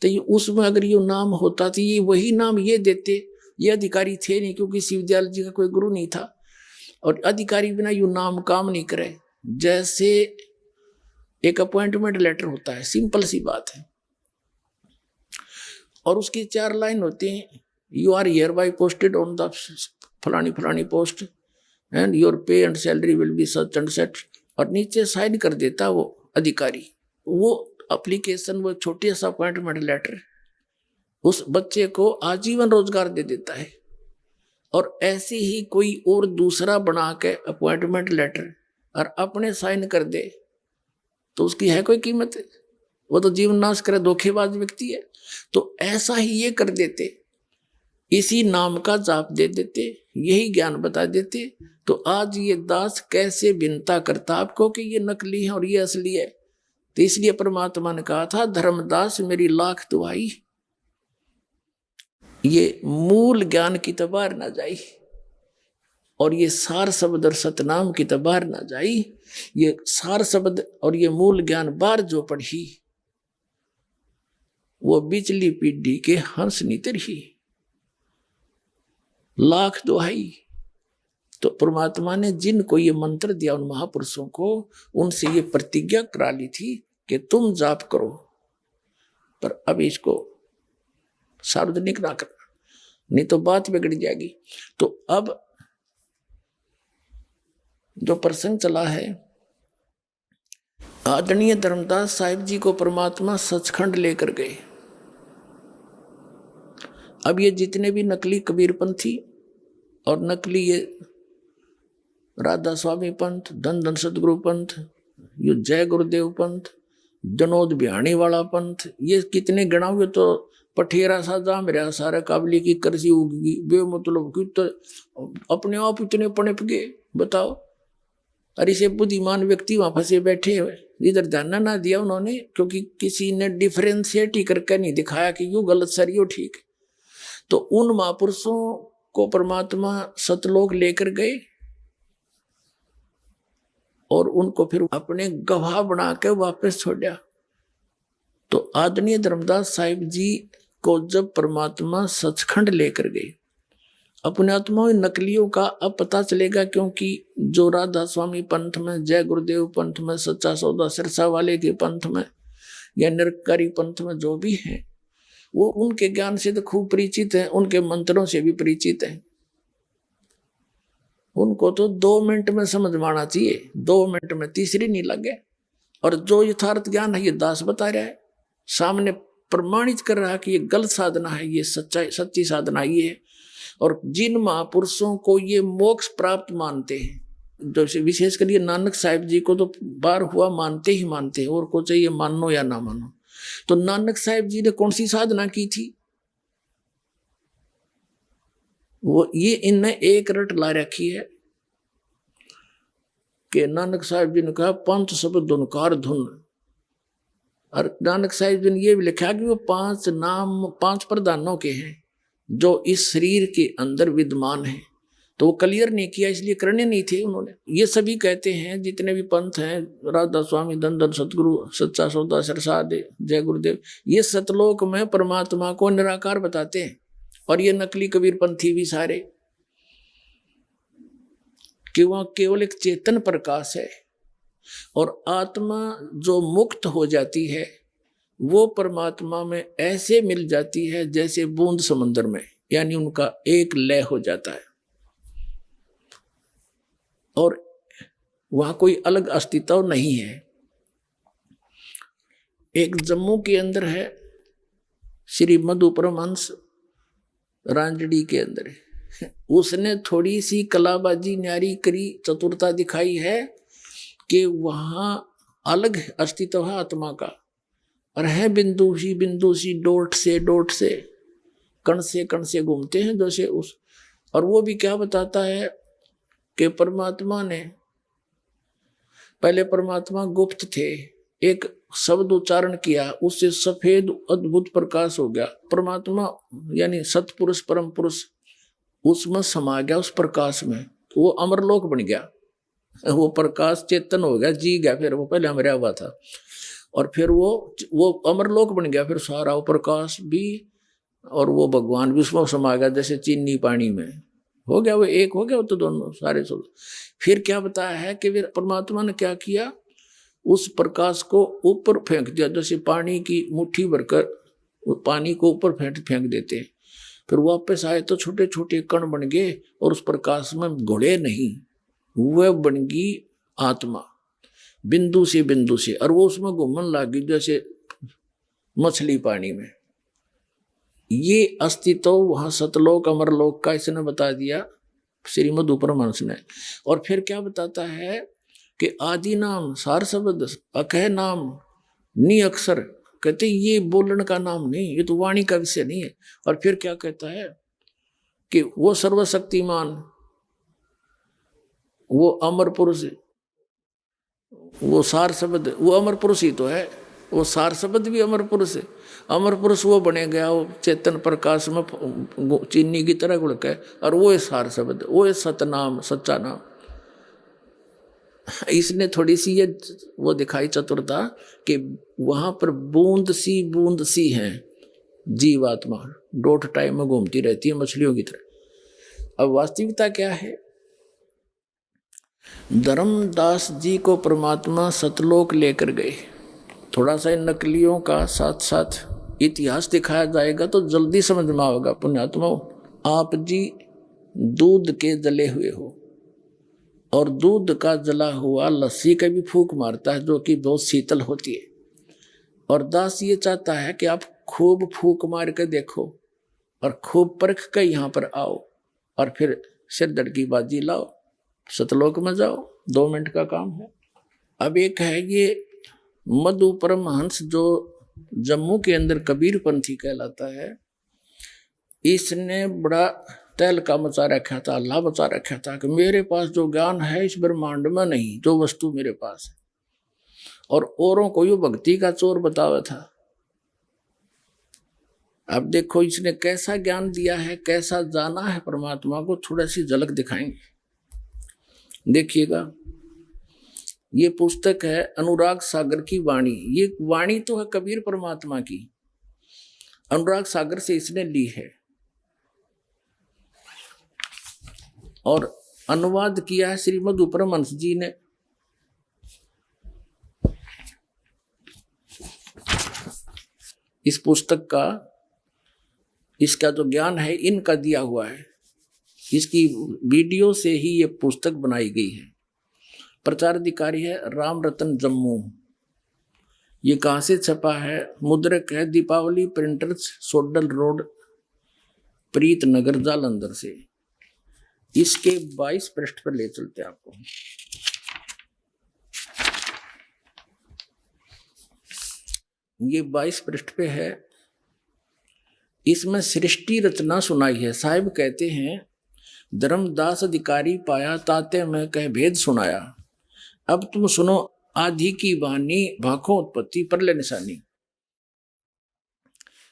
S1: तो ये उसमें अगर ये नाम होता तो ये वही नाम ये देते, ये अधिकारी थे नहीं, क्योंकि शिवदयाल जी का कोई गुरु नहीं था, और अधिकारी बिना यू नाम काम नहीं करे। जैसे एक अपॉइंटमेंट लेटर होता है, सिंपल सी बात है, और उसकी 4 लाइन होती हैं, you are hereby posted on the फलानी फलानी post and your pay and salary will be such and set, और नीचे साइन कर देता वो अधिकारी। वो एप्लीकेशन, वो छोटे सा अपॉइंटमेंट लेटर उस बच्चे को आजीवन रोजगार दे देता है। और ऐसे ही कोई और दूसरा बना के अपॉइंटमेंट लेटर और अपने साइन कर दे तो उसकी है कोई कीमत? वो तो जीवन नाश करे, धोखेबाज व्यक्ति है। तो ऐसा ही ये कर देते, इसी नाम का जाप दे देते, यही ज्ञान बता देते। तो आज ये दास कैसे भिन्नता करता आपको कि ये नकली है और ये असली है। तो इसलिए परमात्मा ने कहा था, धर्मदास मेरी लाख दुआई, ये मूल ज्ञान की तबार ना जाई, और ये सार शब्द और सतनाम की तबार ना जाई। ये सार शब्द और ये मूल ज्ञान बार जो पढ़ी, वो बिचली पीढ़ी के हंस नितर ही। लाख दुहाई, तो परमात्मा ने जिनको ये मंत्र दिया उन महापुरुषों को, उनसे ये प्रतिज्ञा करा ली थी कि तुम जाप करो, पर अब इसको सार्वजनिक ना करना, नहीं तो बात बिगड़ जाएगी। तो अब जो प्रसंग चला है, आदरणीय धर्मदास साहिब जी को परमात्मा सचखंड लेकर गए। अब ये जितने भी नकली कबीरपंथी और नकली ये राधा स्वामी पंथ, धन धन सतगुरु पंथ, ये जय गुरुदेव पंथ, जनोद बिहाणी वाला पंथ, ये कितने गणा हुए तो पठेरा सा जा मेरा सारा काबली की करसी उगी बेमतलब की, तो अपने आप इतने पणप गए, बताओ। और इसे बुद्धिमान व्यक्ति वहां फंसे बैठे हुए, इधर ध्यान ना दिया उन्होंने, क्योंकि किसी ने डिफरेंशिएट ही करके नहीं दिखाया कि यू गलत सर यू ठीक। तो उन महापुरुषों को परमात्मा सतलोक लेकर गए और उनको फिर अपने गवाह बना के वापस छोड़ा। तो आदरणीय धर्मदास साहिब जी को जब परमात्मा सचखंड लेकर गए, अपने आत्माओं नकलियों का अब पता चलेगा, क्योंकि जो राधा स्वामी पंथ में, जय गुरुदेव पंथ में, सच्चा सौदा सिरसा वाले के पंथ में या निरकारी पंथ में जो भी हैं, वो उनके ज्ञान से तो खूब परिचित हैं, उनके मंत्रों से भी परिचित हैं। उनको तो 2 मिनट में समझ में आना चाहिए, 2 मिनट में तीसरी नहीं लगे। और जो यथार्थ ज्ञान है ये दास बता रहा है, सामने प्रमाणित कर रहा है कि ये गलत साधना है, ये सच्ची साधना ये है। और जिन महापुरुषों को ये मोक्ष प्राप्त मानते हैं, जैसे विशेषकर ये नानक साहिब जी को तो बार हुआ मानते ही मानते हैं, और को चाहिए मानो या ना मानो। तो नानक साहिब जी ने कौन सी साधना की थी, वो ये इनने एक रट ला रखी है कि नानक साहिब जी ने कहा पंच शब्द धुनकार धुन। और नानक साहिब जी ने ये भी लिखा कि वो 5 नाम 5 प्रधानों के हैं जो इस शरीर के अंदर विद्यमान है। तो वो क्लियर नहीं किया, इसलिए करने नहीं थे उन्होंने। ये सभी कहते हैं जितने भी पंथ हैं, राधा स्वामी, धन धन सतगुरु, सच्चा सौदा सिरसा, जय गुरुदेव, ये सतलोक में परमात्मा को निराकार बताते हैं। और ये नकली कबीरपंथी भी सारे, कि वह केवल एक चेतन प्रकाश है, और आत्मा जो मुक्त हो जाती है वो परमात्मा में ऐसे मिल जाती है जैसे बूंद समंदर में, यानी उनका एक लय हो जाता है, और वहां कोई अलग अस्तित्व नहीं है। एक जम्मू के अंदर है श्री मधु परमहंस, रांजड़ी के अंदर है, उसने थोड़ी सी कलाबाजी न्यारी करी, चतुरता दिखाई है कि वहां अलग अस्तित्व है आत्मा का, और है बिंदु सी डोट से कण से घूमते हैं जैसे उस। और वो भी क्या बताता है कि परमात्मा ने, पहले परमात्मा गुप्त थे, एक शब्द उच्चारण किया, उससे सफेद अद्भुत प्रकाश हो गया। परमात्मा यानी सतपुरुष परम पुरुष उसमें समा गया, उस प्रकाश में, तो वो अमरलोक बन गया, वो प्रकाश चेतन हो गया, जी गया। फिर वो पहले अमरा हुआ था, और फिर वो अमरलोक बन गया। फिर सारा वो प्रकाश भी और वो भगवान भी उसमें समा गया, जैसे चीनी पानी में हो गया, वो एक हो गया, वो तो दोनों सारे सब। फिर क्या बताया है कि फिर परमात्मा ने क्या किया, उस प्रकाश को ऊपर फेंक दिया, जैसे पानी की मुट्ठी भरकर पानी को ऊपर फेंक देते हैं। फिर वापस आए तो छोटे छोटे कण बन गए, और उस प्रकाश में घुले नहीं, वह बन गई आत्मा बिंदु से, और वो उसमें घूमने लगी जैसे मछली पानी में। ये अस्तित्व वहां सतलोक अमरलोक का इसने बता दिया श्री मधु परमहंस ने। और फिर क्या बताता है कि आदि नाम सार शब्द अकह नाम नी अक्षर, कहते ये बोलने का नाम नहीं, ये तो वाणी का विषय नहीं है। और फिर क्या कहता है कि वो सर्वशक्तिमान, वो अमर पुरुष, वो सार शब्द, वो अमर पुरुष ही तो है, वो सार शब्द भी अमर पुरुष है। अमर पुरुष वो बने गया, वो चेतन प्रकाश में चीनी की तरह गुड़क है, और वो है सार शब्द, वो है सतनाम, सच्चा नाम। इसने थोड़ी सी ये वो दिखाई चतुरता कि वहां पर बूंद सी है जीवात्मा, डोट टाइम में घूमती रहती है मछलियों की तरह। अब वास्तविकता क्या है धर्मदास जी को परमात्मा सतलोक लेकर गए। थोड़ा सा इन नकलियों का साथ साथ इतिहास दिखाया जाएगा तो जल्दी समझ में आएगा। पुण्यात्माओं, आप जी दूध के जले हुए हो और दूध का जला हुआ लस्सी का भी फूंक मारता है, जो कि बहुत शीतल होती है। और दास ये चाहता है कि आप खूब फूंक मार के देखो और खूब परख के यहाँ पर आओ और फिर सिरदर्द की बाजी लाओ, सतलोक में जाओ। 2 मिनट का काम है। अब एक है ये मधु परमहंस, जो जम्मू के अंदर कबीरपंथी कहलाता है। इसने बड़ा तहलका मचा रखा था, अल्लाह मचा रखा था कि मेरे पास जो ज्ञान है इस ब्रह्मांड में नहीं, जो वस्तु मेरे पास है। और औरों को यो भक्ति का चोर बतावा था। अब देखो इसने कैसा ज्ञान दिया है, कैसा जाना है परमात्मा को, थोड़ा सी झलक दिखाएंगे। देखिएगा, ये पुस्तक है अनुराग सागर की वाणी। ये वाणी तो है कबीर परमात्मा की, अनुराग सागर से इसने ली है और अनुवाद किया है श्री मधु परमहंस जी ने। इस पुस्तक का, इसका जो ज्ञान है इनका दिया हुआ है। इसकी वीडियो से ही ये पुस्तक बनाई गई है। प्रचार अधिकारी है राम रतन जम्मू। ये कहाँ से छपा है? मुद्रक है दीपावली प्रिंटर्स, सोडल रोड, प्रीत नगर, जालंधर से। इसके 22 पृष्ठ पर ले चलते हैं आपको। ये 22 पृष्ठ पे है। इसमें सृष्टि रचना सुनाई है। साहिब कहते हैं, धर्मदास अधिकारी पाया, ताते में कह भेद सुनाया। अब तुम सुनो आदि की वाणी, भाखों उत्पत्ति परले निशानी।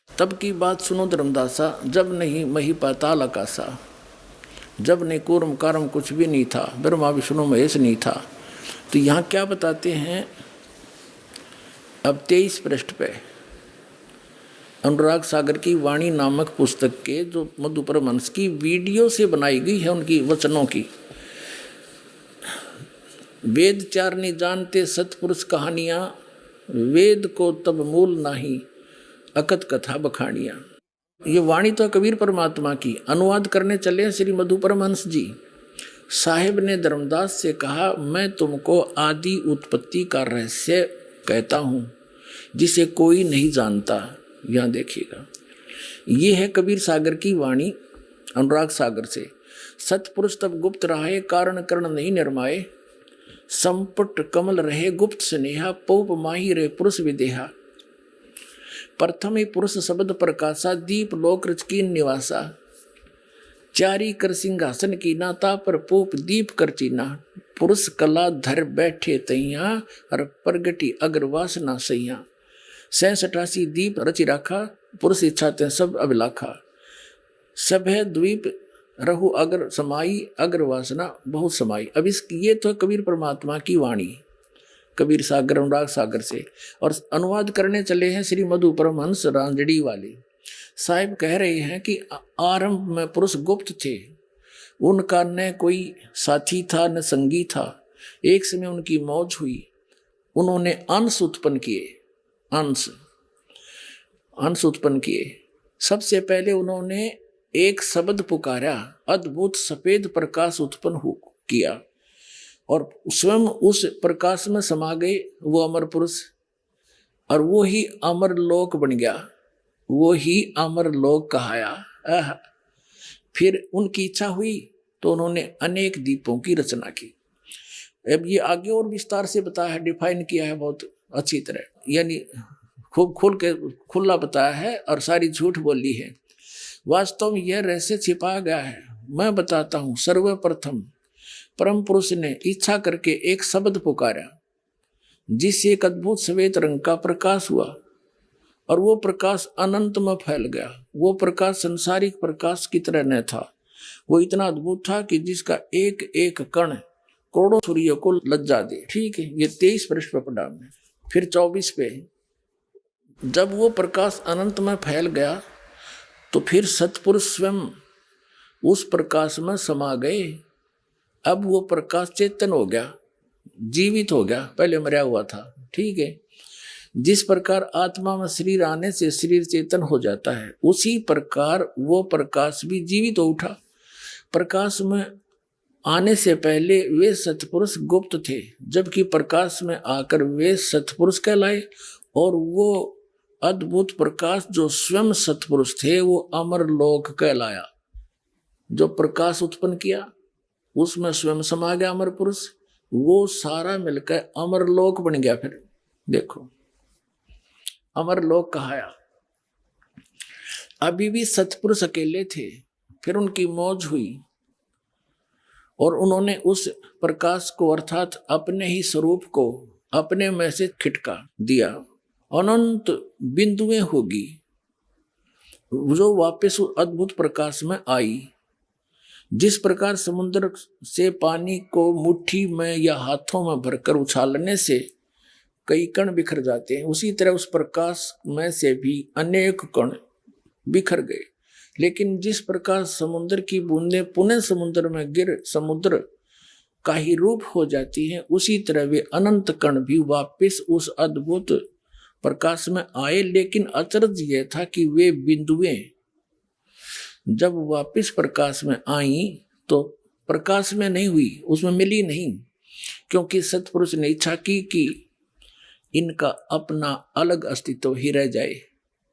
S1: तब की बात सुनो धर्मदासा, जब नहीं मही पाताल आकाशा, जब नहीं कूर्म कारम कुछ भी नहीं था, ब्रह्मा विष्णु महेश नहीं था। तो यहाँ क्या बताते हैं? अब 23 पृष्ठ पे अनुराग सागर की वाणी नामक पुस्तक के, जो मधु परमहंस की वीडियो से बनाई गई है, उनकी वचनों की। वेद चार नहीं जानते सतपुरुष कहानियां, वेद को तब मूल नाही, अकत कथा बखानियां। ये वाणी तो कबीर परमात्मा की। अनुवाद करने चले श्री मधु परमहंस जी। साहिब ने धर्मदास से कहा, मैं तुमको आदि उत्पत्ति का रहस्य कहता हूँ जिसे कोई नहीं जानता। यहाँ देखिएगा, ये है कबीर सागर की वाणी अनुराग सागर से। सतपुरुष तब गुप्त रहे, कारण करण नहीं निर्माए, संपुट कमल रहे गुप्त स्नेहा, पौप माही रहे पुरुष विदेहा। प्रथम ही पुरुष शब्द प्रकाशा, दीप लोक रच की निवासा, चारी कर सिंहासन की नाता, पर पोप दीप कर चीना। पुरुष कला धर बैठे तैया, और प्रगटी अगर वासना सैया। 87 दीप रचि राखा, पुरुष इच्छाते सब अभिलाखा। सब है द्वीप रहु अगर समाई, अगर वासना बहुत समाई। अब इस ये तो कबीर परमात्मा की वाणी, कबीर सागर अनुराग सागर से। और अनुवाद करने चले हैं श्री मधु परमहंस रांजड़ी वाले। साहिब कह रहे हैं कि आरंभ में पुरुष गुप्त थे, उनका न कोई साथी था न संगी था। एक समय उनकी मौज हुई, उन्होंने अंश उत्पन्न किए। अंश उत्पन्न किए। सबसे पहले उन्होंने एक शब्द पुकारा, अद्भुत सफेद प्रकाश उत्पन्न किया और स्वयं उस प्रकाश में समा गए वो अमर पुरुष, और वो ही अमर लोक बन गया, वो ही अमर लोक कहाया। फिर उनकी इच्छा हुई तो उन्होंने अनेक दीपों की रचना की। अब ये आगे और विस्तार से बताया है, डिफाइन किया है बहुत अच्छी तरह, यानी खूब खुला बताया है और सारी झूठ बोली है। वास्तव में यह रहस्य छिपाया गया है। मैं बताता हूँ। सर्वप्रथम परम पुरुष ने इच्छा करके एक शब्द पुकारा, जिससे एक अद्भुत श्वेत रंग का प्रकाश हुआ और वो प्रकाश अनंत में फैल गया। वो प्रकाश संसारिक प्रकाश की तरह न था, वो इतना अद्भुत था कि जिसका एक एक कण करोड़ों सूर्य को लज्जा दे। ठीक है, ये 23 पृष्ठ पर पढ़ा हमने। फिर 24 पे, जब वो प्रकाश अनंत में फैल गया तो फिर सतपुरुष स्वयं उस प्रकाश में समा गए। अब वो प्रकाश चेतन हो गया, जीवित हो गया, पहले मरा हुआ था, ठीक है। जिस प्रकार आत्मा में शरीर आने से शरीर चेतन हो जाता है, उसी प्रकार वो प्रकाश भी जीवित हो उठा। प्रकाश में आने से पहले वे सत्पुरुष गुप्त थे, जबकि प्रकाश में आकर वे सत्पुरुष कहलाए। और वो अद्भुत प्रकाश जो स्वयं सत्पुरुष थे वो अमर लोक कहलाया। जो प्रकाश उत्पन्न किया उसमें स्वयं समा गया अमर पुरुष, वो सारा मिलकर अमर लोक बन गया। फिर देखो अमर लोक कहाया। अभी भी सत्पुरुष अकेले थे, फिर उनकी मौज हुई और उन्होंने उस प्रकाश को अर्थात अपने ही स्वरूप को अपने में से खिटका दिया। अनंत बिंदुएं होगी जो वापस उस अद्भुत प्रकाश में आई। जिस प्रकार समुद्र से पानी को मुट्ठी में या हाथों में भरकर उछालने से कई कण बिखर जाते हैं, उसी तरह उस प्रकाश में से भी अनेक कण बिखर गए। लेकिन जिस प्रकार समुद्र की बूंदें पुनः समुद्र में गिर समुद्र का ही रूप हो जाती हैं, उसी तरह वे अनंत कण भी वापस उस अद्भुत प्रकाश में आए। लेकिन अचरज यह था कि वे बिंदुएं जब वापस प्रकाश में आई तो प्रकाश में नहीं हुई, उसमें मिली नहीं, क्योंकि सत्पुरुष ने इच्छा की कि इनका अपना अलग अस्तित्व ही रह जाए,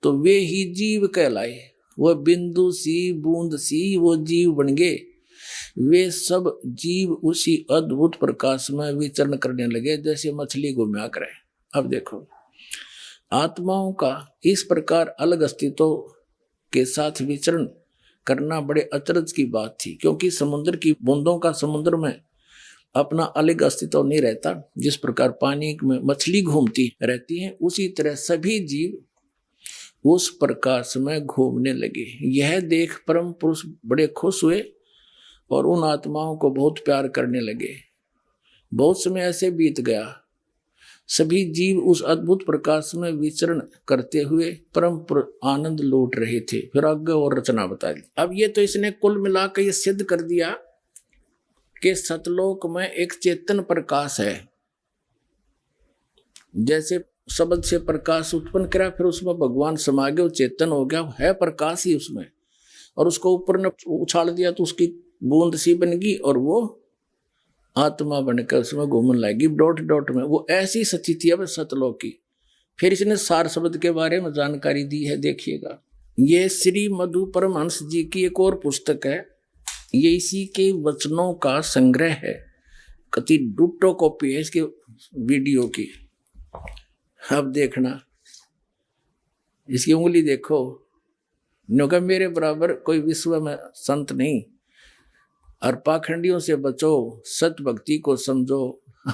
S1: तो वे ही जीव कहलाए। वह बिंदु सी बूंद सी वो जीव बन गए। वे सब जीव उसी अद्भुत प्रकाश में विचरण करने लगे जैसे मछली घूमा करे। अब देखो आत्माओं का इस प्रकार अलग अस्तित्व के साथ विचरण करना बड़े अचरज की बात थी, क्योंकि समुद्र की बूंदों का समुद्र में अपना अलग अस्तित्व नहीं रहता। जिस प्रकार पानी में मछली घूमती रहती है, उसी तरह सभी जीव उस प्रकाश में घूमने लगे। यह देख परम पुरुष बड़े खुश हुए और उन आत्माओं को बहुत प्यार करने लगे। बहुत समय ऐसे बीत गया, सभी जीव उस अद्भुत प्रकाश में विचरण करते हुए परम आनंद लूट रहे थे। फिर आगे और रचना बता दी। अब ये तो इसने कुल मिलाकर ये सिद्ध कर दिया कि सतलोक में एक चेतन प्रकाश है। जैसे शब्द से प्रकाश उत्पन्न करा, फिर उसमें भगवान समा गए, चेतन हो गया, है प्रकाश ही उसमें, और उसको ऊपर ने उछाल दिया तो उसकी बूंद सी बन गई और वो आत्मा बनकर उसमें घूमने लगी डॉट डॉट में। वो ऐसी स्थिति है सतलोक की। फिर इसने सार शब्द के बारे में जानकारी दी है, देखिएगा। ये श्री मधु परमहंस जी की एक और पुस्तक है, ये इसी के वचनों का संग्रह है। कति डुट्टो कॉपी है इसके वीडियो की। अब देखना इसकी उंगली देखो, न्योंकि मेरे बराबर कोई विश्व में संत नहीं। और पाखंडियों से बचो, सत भक्ति को समझो।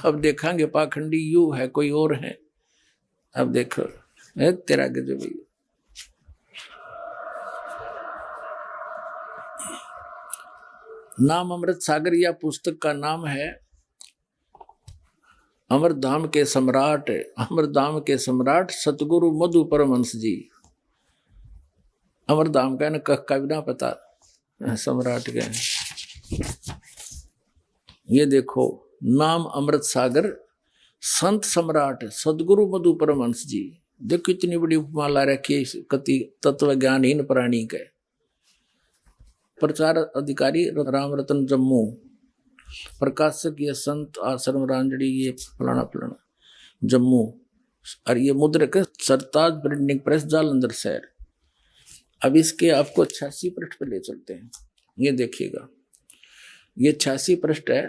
S1: अब देखेंगे पाखंडी यू है कोई और है। अब देखो तेरा गजब। नाम अमृत सागर, या पुस्तक का नाम है अमरधाम के सम्राट। अमरधाम के सम्राट सतगुरु मधु परमहंस जी। अमरधाम का का भी ना पता, सम्राट के। ये देखो नाम अमृत सागर, संत सम्राट सदगुरु मधु परमहंस जी। देखो इतनी बड़ी उपमा ला रखी है कति तत्व ज्ञानहीन प्राणी के। प्रचार अधिकारी राम रतन जम्मू, प्रकाशक ये संत आश्रम रांजड़ी, ये फलाना फलाना जम्मू। और ये मुद्रक सरताज प्रिंटिंग प्रेस जालंधर शहर। अब इसके आपको 86 पृष्ठ पे ले चलते हैं। ये देखिएगा, ये 86 पृष्ठ है,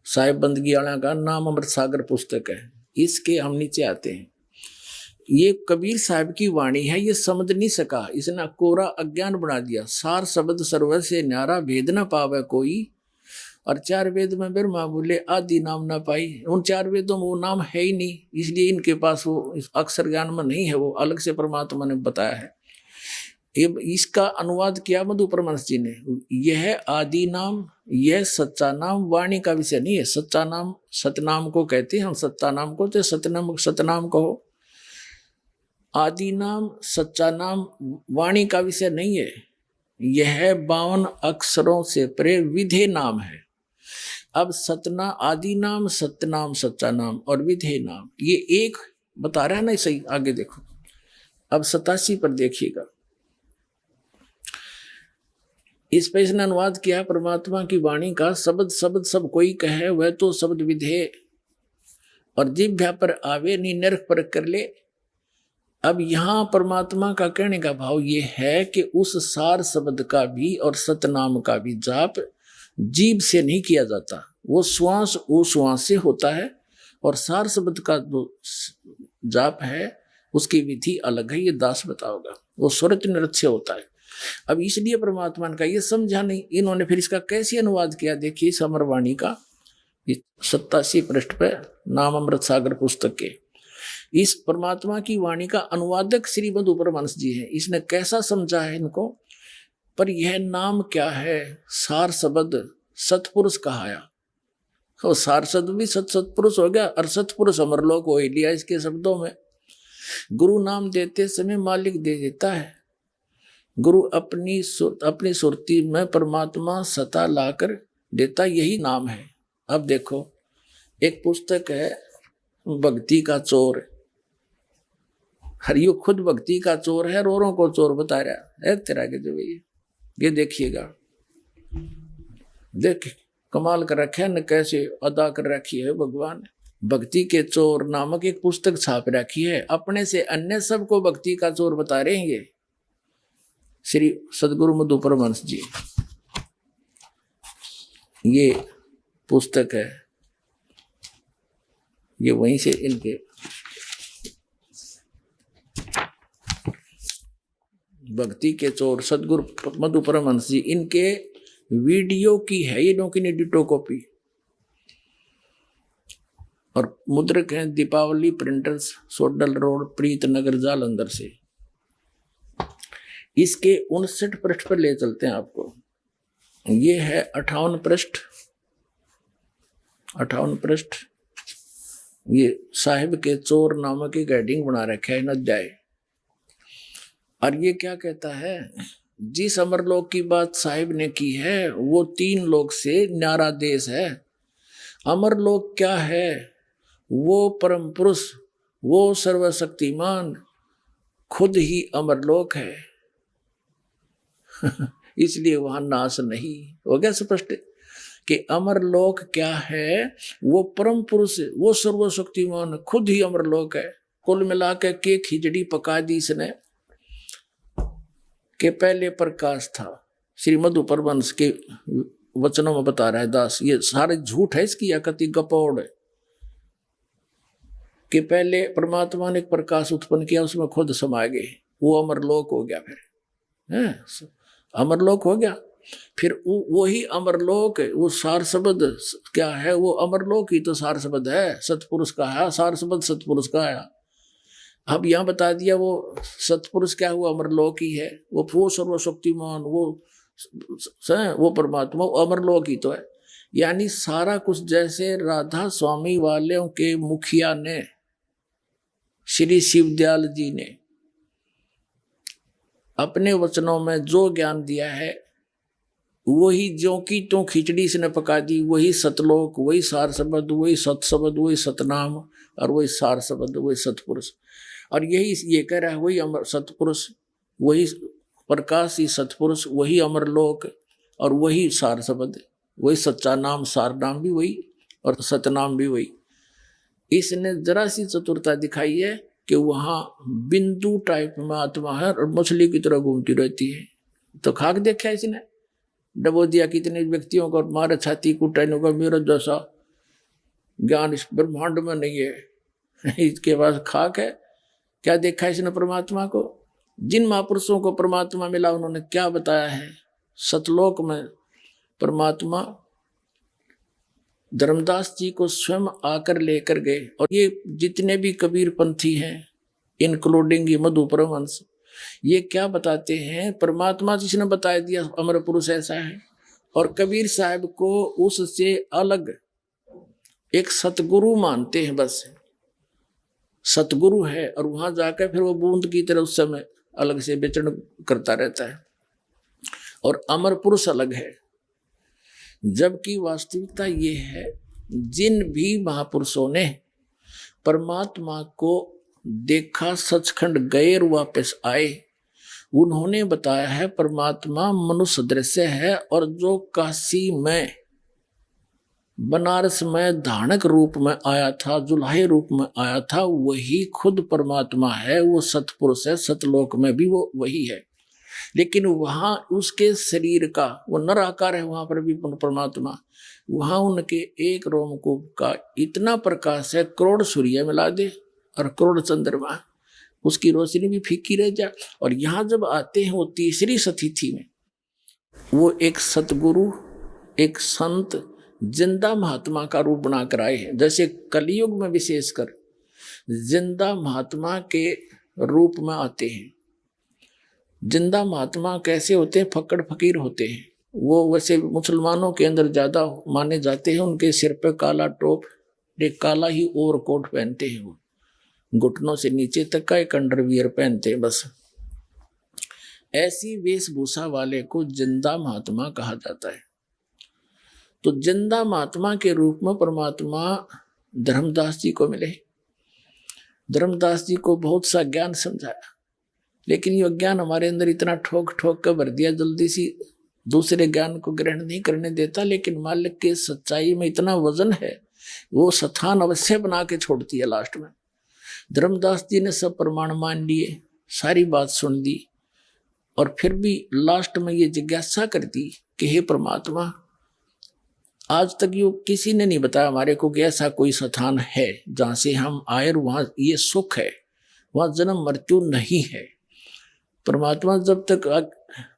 S1: साहिब बंदगी वाला का नाम अमृत सागर पुस्तक है। इसके हम नीचे आते हैं। ये कबीर साहब की वाणी है, ये समझ नहीं सका, इसने कोरा अज्ञान बना दिया। सार शब्द सर्व से न्यारा, भेद न पावे कोई। और 4 वेद में ब्रह्मा बोले आदि नाम ना पाई। उन 4 वेदों में वो नाम है ही नहीं, इसलिए इनके पास वो अक्षर ज्ञान में नहीं है, वो अलग से परमात्मा ने बताया है। इसका अनुवाद किया मधु परमहंस जी ने। यह आदि नाम, यह सच्चा नाम वाणी का विषय नहीं है। सच्चा नाम सतनाम को कहते हैं हम, सच्चा नाम को, तो सतनाम कहो। आदि नाम सच्चा नाम वाणी का विषय नहीं है। यह 52 अक्षरों से परे विधेय नाम है। अब सतना आदि नाम, सत्य नाम, सच्चा नाम और विधेय नाम, ये एक बता रहा है ना सही। आगे देखो, अब 87 पर देखिएगा। इस पे इसने अनुवाद किया, परमात्मा की वाणी का शब्द शब्द सब कोई कहे, वह तो शब्द विधेय और जिह्वा पर आवे, नी नरक पर कर ले। अब यहां परमात्मा का कहने का भाव ये है कि उस सार शब्द का भी और सतनाम का भी जाप जीभ से नहीं किया जाता, वो श्वास उश्वास से होता है, और सार शब्द का जो जाप है उसकी विधि अलग है, ये दास बताओगा, वो स्वरत नृत्य से होता है। अब इसलिए परमात्मा का ये समझा नहीं, इन्होंने फिर इसका कैसे अनुवाद किया, देखिए समरवाणी का 87 पृष्ठ पे नाम अमृत सागर पुस्तक के इस परमात्मा की वाणी का अनुवादक श्री मधु परमहंस जी हैं। इसने कैसा समझा है इनको, पर यह नाम क्या है, सार शब्द सतपुरुष कहाया, तो सार शब्द भी सतपुरुष हो गया, और सतपुरुष अमरलोक हो लिया इसके शब्दों में। गुरु नाम देते समय मालिक दे देता है, गुरु अपनी सुरती में परमात्मा सता लाकर देता, यही नाम है। अब देखो, एक पुस्तक है भक्ति का चोर, हरियो खुद भक्ति का चोर है, रोरों को चोर बता रहा है तेरा के जो ये देखिएगा, देख कमाल कर रखे न, कैसे अदा कर रखी है भगवान। भक्ति के चोर नामक एक पुस्तक छाप रखी है, अपने से अन्य सबको भक्ति का चोर बता रहे हैं ये श्री सदगुरु मधु परमहंस जी। ये पुस्तक है, ये वहीं से इनके भक्ति के चोर सदगुरु मधु परमहंस जी, इनके वीडियो की है ये, की डिटो कॉपी, और मुद्रक हैं दीपावली प्रिंटर्स, सोडल रोड, प्रीत नगर, जालंधर से। इसके 59 पृष्ठ पर ले चलते हैं आपको। ये है 58 पृष्ठ, 58 पृष्ठ। ये साहिब के चोर नामक एक हेडिंग बना रखा है न अध्याय, और ये क्या कहता है, जिस अमरलोक की बात साहिब ने की है वो 3 लोक से न्यारा देश है। अमरलोक क्या है, वो परम पुरुष, वो सर्वशक्तिमान खुद ही अमरलोक है इसलिए वहां नाश नहीं हो गया। स्पष्ट कि अमरलोक क्या है, वो परम पुरुष, वो सर्वशक्तिमान खुद ही अमरलोक है। कुल मिला के खिचड़ी पका दी इसने, के पहले प्रकाश था। श्री मधु परमहंस के वचनों में बता रहा है दास, ये सारे झूठ है इसकी, या कति गपौड़ है कि पहले परमात्मा ने एक प्रकाश उत्पन्न किया, उसमें खुद समा गए, वो अमरलोक हो गया, फिर है अमरलोक हो गया। फिर वही अमरलोक, वो सार शब्द क्या है, वो अमरलोक ही तो सार शब्द है, सतपुरुष का है, सार शब्द सतपुरुष का है। अब यहाँ बता दिया वो सतपुरुष क्या हुआ, अमरलोक ही है, वो सर्वशक्तिमान, वो परमात्मा अमरलोक ही तो है। यानी सारा कुछ जैसे राधा स्वामी वालों के मुखिया ने श्री शिवदयाल जी ने अपने वचनों में जो ज्ञान दिया है, वही जो की तो खिचड़ी से ने पका दी, वही सतलोक, वही सार शब्द, वही सत शब्द, वही सतनाम, और वही सार शब्द, वही सतपुरुष। और यही ये कह रहा है, वही अमर सतपुरुष, वही प्रकाश ही सतपुरुष, वही अमरलोक, और वही सार शब्द, वही सच्चा नाम, सार नाम भी वही और सतनाम भी वही। इसने जरा सी चतुरता दिखाई है कि वहां बिंदु टाइप में आत्मा है और मछली की तरह घूमती रहती है। तो खाक देखा है इसने, डबो दिया कितने व्यक्तियों को, मारे छाती कुटाने का, मेरा जैसा ज्ञान इस ब्रह्मांड में नहीं है इसके पास खाक है। क्या देखा इसने परमात्मा को, जिन महापुरुषों को परमात्मा मिला उन्होंने क्या बताया है। सतलोक में परमात्मा धर्मदास जी को स्वयं आकर लेकर गए, और ये जितने भी कबीर पंथी हैं इंक्लूडिंग ये मधु परमहंस, ये क्या बताते हैं, परमात्मा जिसने बता दिया अमर पुरुष ऐसा है, और कबीर साहब को उससे अलग एक सतगुरु मानते हैं, बस सतगुरु है, और वहां जाकर फिर वो बूंद की तरह उस समय अलग से विचरण करता रहता है। और अमर पुरुष अलग है। जबकि वास्तविकता ये है, जिन भी महापुरुषों ने परमात्मा को देखा, सचखंड गए और वापस आए, उन्होंने बताया है परमात्मा मनुष्य दृश्य है, और जो काशी में, बनारस में धानक रूप में आया था, जुल्हे रूप में आया था, वही खुद परमात्मा है। वो सतपुरुष है, सतलोक में भी वो वही है। लेकिन वहां उसके शरीर का वो नर आकार है, वहां पर भी परमात्मा, वहां उनके एक रोमकूप का इतना प्रकाश है, करोड़ सूर्य मिला दे और करोड़ चंद्रमा, उसकी रोशनी भी फीकी रह जाए। और यहाँ जब आते हैं वो तीसरी सतिथि में, वो एक सतगुरु, एक संत, जिंदा महात्मा का रूप बनाकर आए हैं। जैसे कलयुग में विशेषकर जिंदा महात्मा के रूप में आते हैं। जिंदा महात्मा कैसे होते हैं? फक्कड़ फकीर होते हैं। वो वैसे मुसलमानों के अंदर ज्यादा माने जाते हैं। उनके सिर पे काला टोप, एक काला ही ओवरकोट पहनते हैं, वो घुटनों से नीचे तक का एक अंडरवियर पहनते हैं बस। ऐसी वेशभूषा वाले को जिंदा महात्मा कहा जाता है। तो जिंदा महात्मा के रूप में परमात्मा धर्मदास जी को मिले। धर्मदास जी को बहुत सा ज्ञान समझाया, लेकिन ये ज्ञान हमारे अंदर इतना ठोक ठोक कर भर दिया, जल्दी सी दूसरे ज्ञान को ग्रहण नहीं करने देता। लेकिन मालिक के सच्चाई में इतना वजन है, वो स्थान अवश्य बना के छोड़ती है लास्ट में। धर्मदास जी ने सब प्रमाण मान लिए, सारी बात सुन दी, और फिर भी लास्ट में ये जिज्ञासा कर दी कि हे परमात्मा, आज तक यो किसी ने नहीं बताया हमारे को कि ऐसा कोई स्थान है जहां से हम आए और वहां ये सुख है, वहां जन्म मृत्यु नहीं है। परमात्मा, जब तक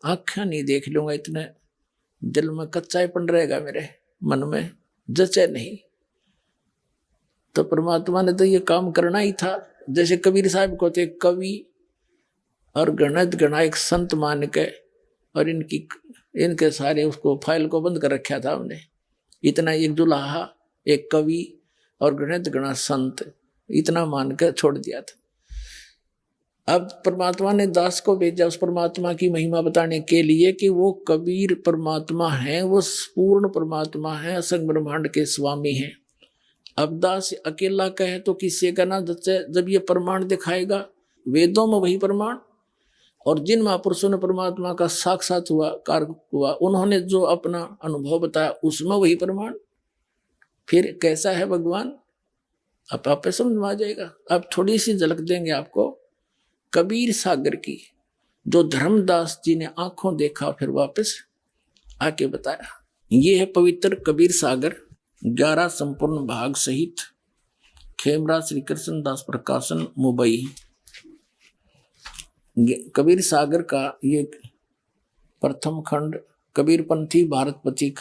S1: आँखें नहीं देख लूंगा, इतने दिल में कच्चाईपन रहेगा, मेरे मन में जचे नहीं। तो परमात्मा ने तो ये काम करना ही था। जैसे कबीर साहब को थे कवि और गणित गणायक संत मान के, और इनके सारे उसको फाइल को बंद कर रखा था हमने। इतना एक दुल्हा, एक कवि और गणित गणा संत, इतना मान कर छोड़ दिया था। अब परमात्मा ने दास को भेजा उस परमात्मा की महिमा बताने के लिए कि वो कबीर परमात्मा है, वो पूर्ण परमात्मा है, असंग ब्रह्मांड के स्वामी हैं। अब दास अकेला कहे तो किससे कहना? जब ये प्रमाण दिखाएगा, वेदों में वही प्रमाण, और जिन महापुरुषों ने परमात्मा का साक्षात हुआ कार्य हुआ, उन्होंने जो अपना अनुभव बताया उसमें वही प्रमाण। फिर कैसा है भगवान, अब आप समझ में आ जाएगा। अब थोड़ी सी झलक देंगे आपको कबीर सागर की, जो धर्मदास जी ने आंखों देखा फिर वापस आके बताया। ये है पवित्र कबीर सागर, 11 संपूर्ण भाग सहित, खेमरा श्री कृष्ण दास प्रकाशन, मुंबई। कबीर सागर का ये प्रथम खंड कबीरपंथी भारत पथिक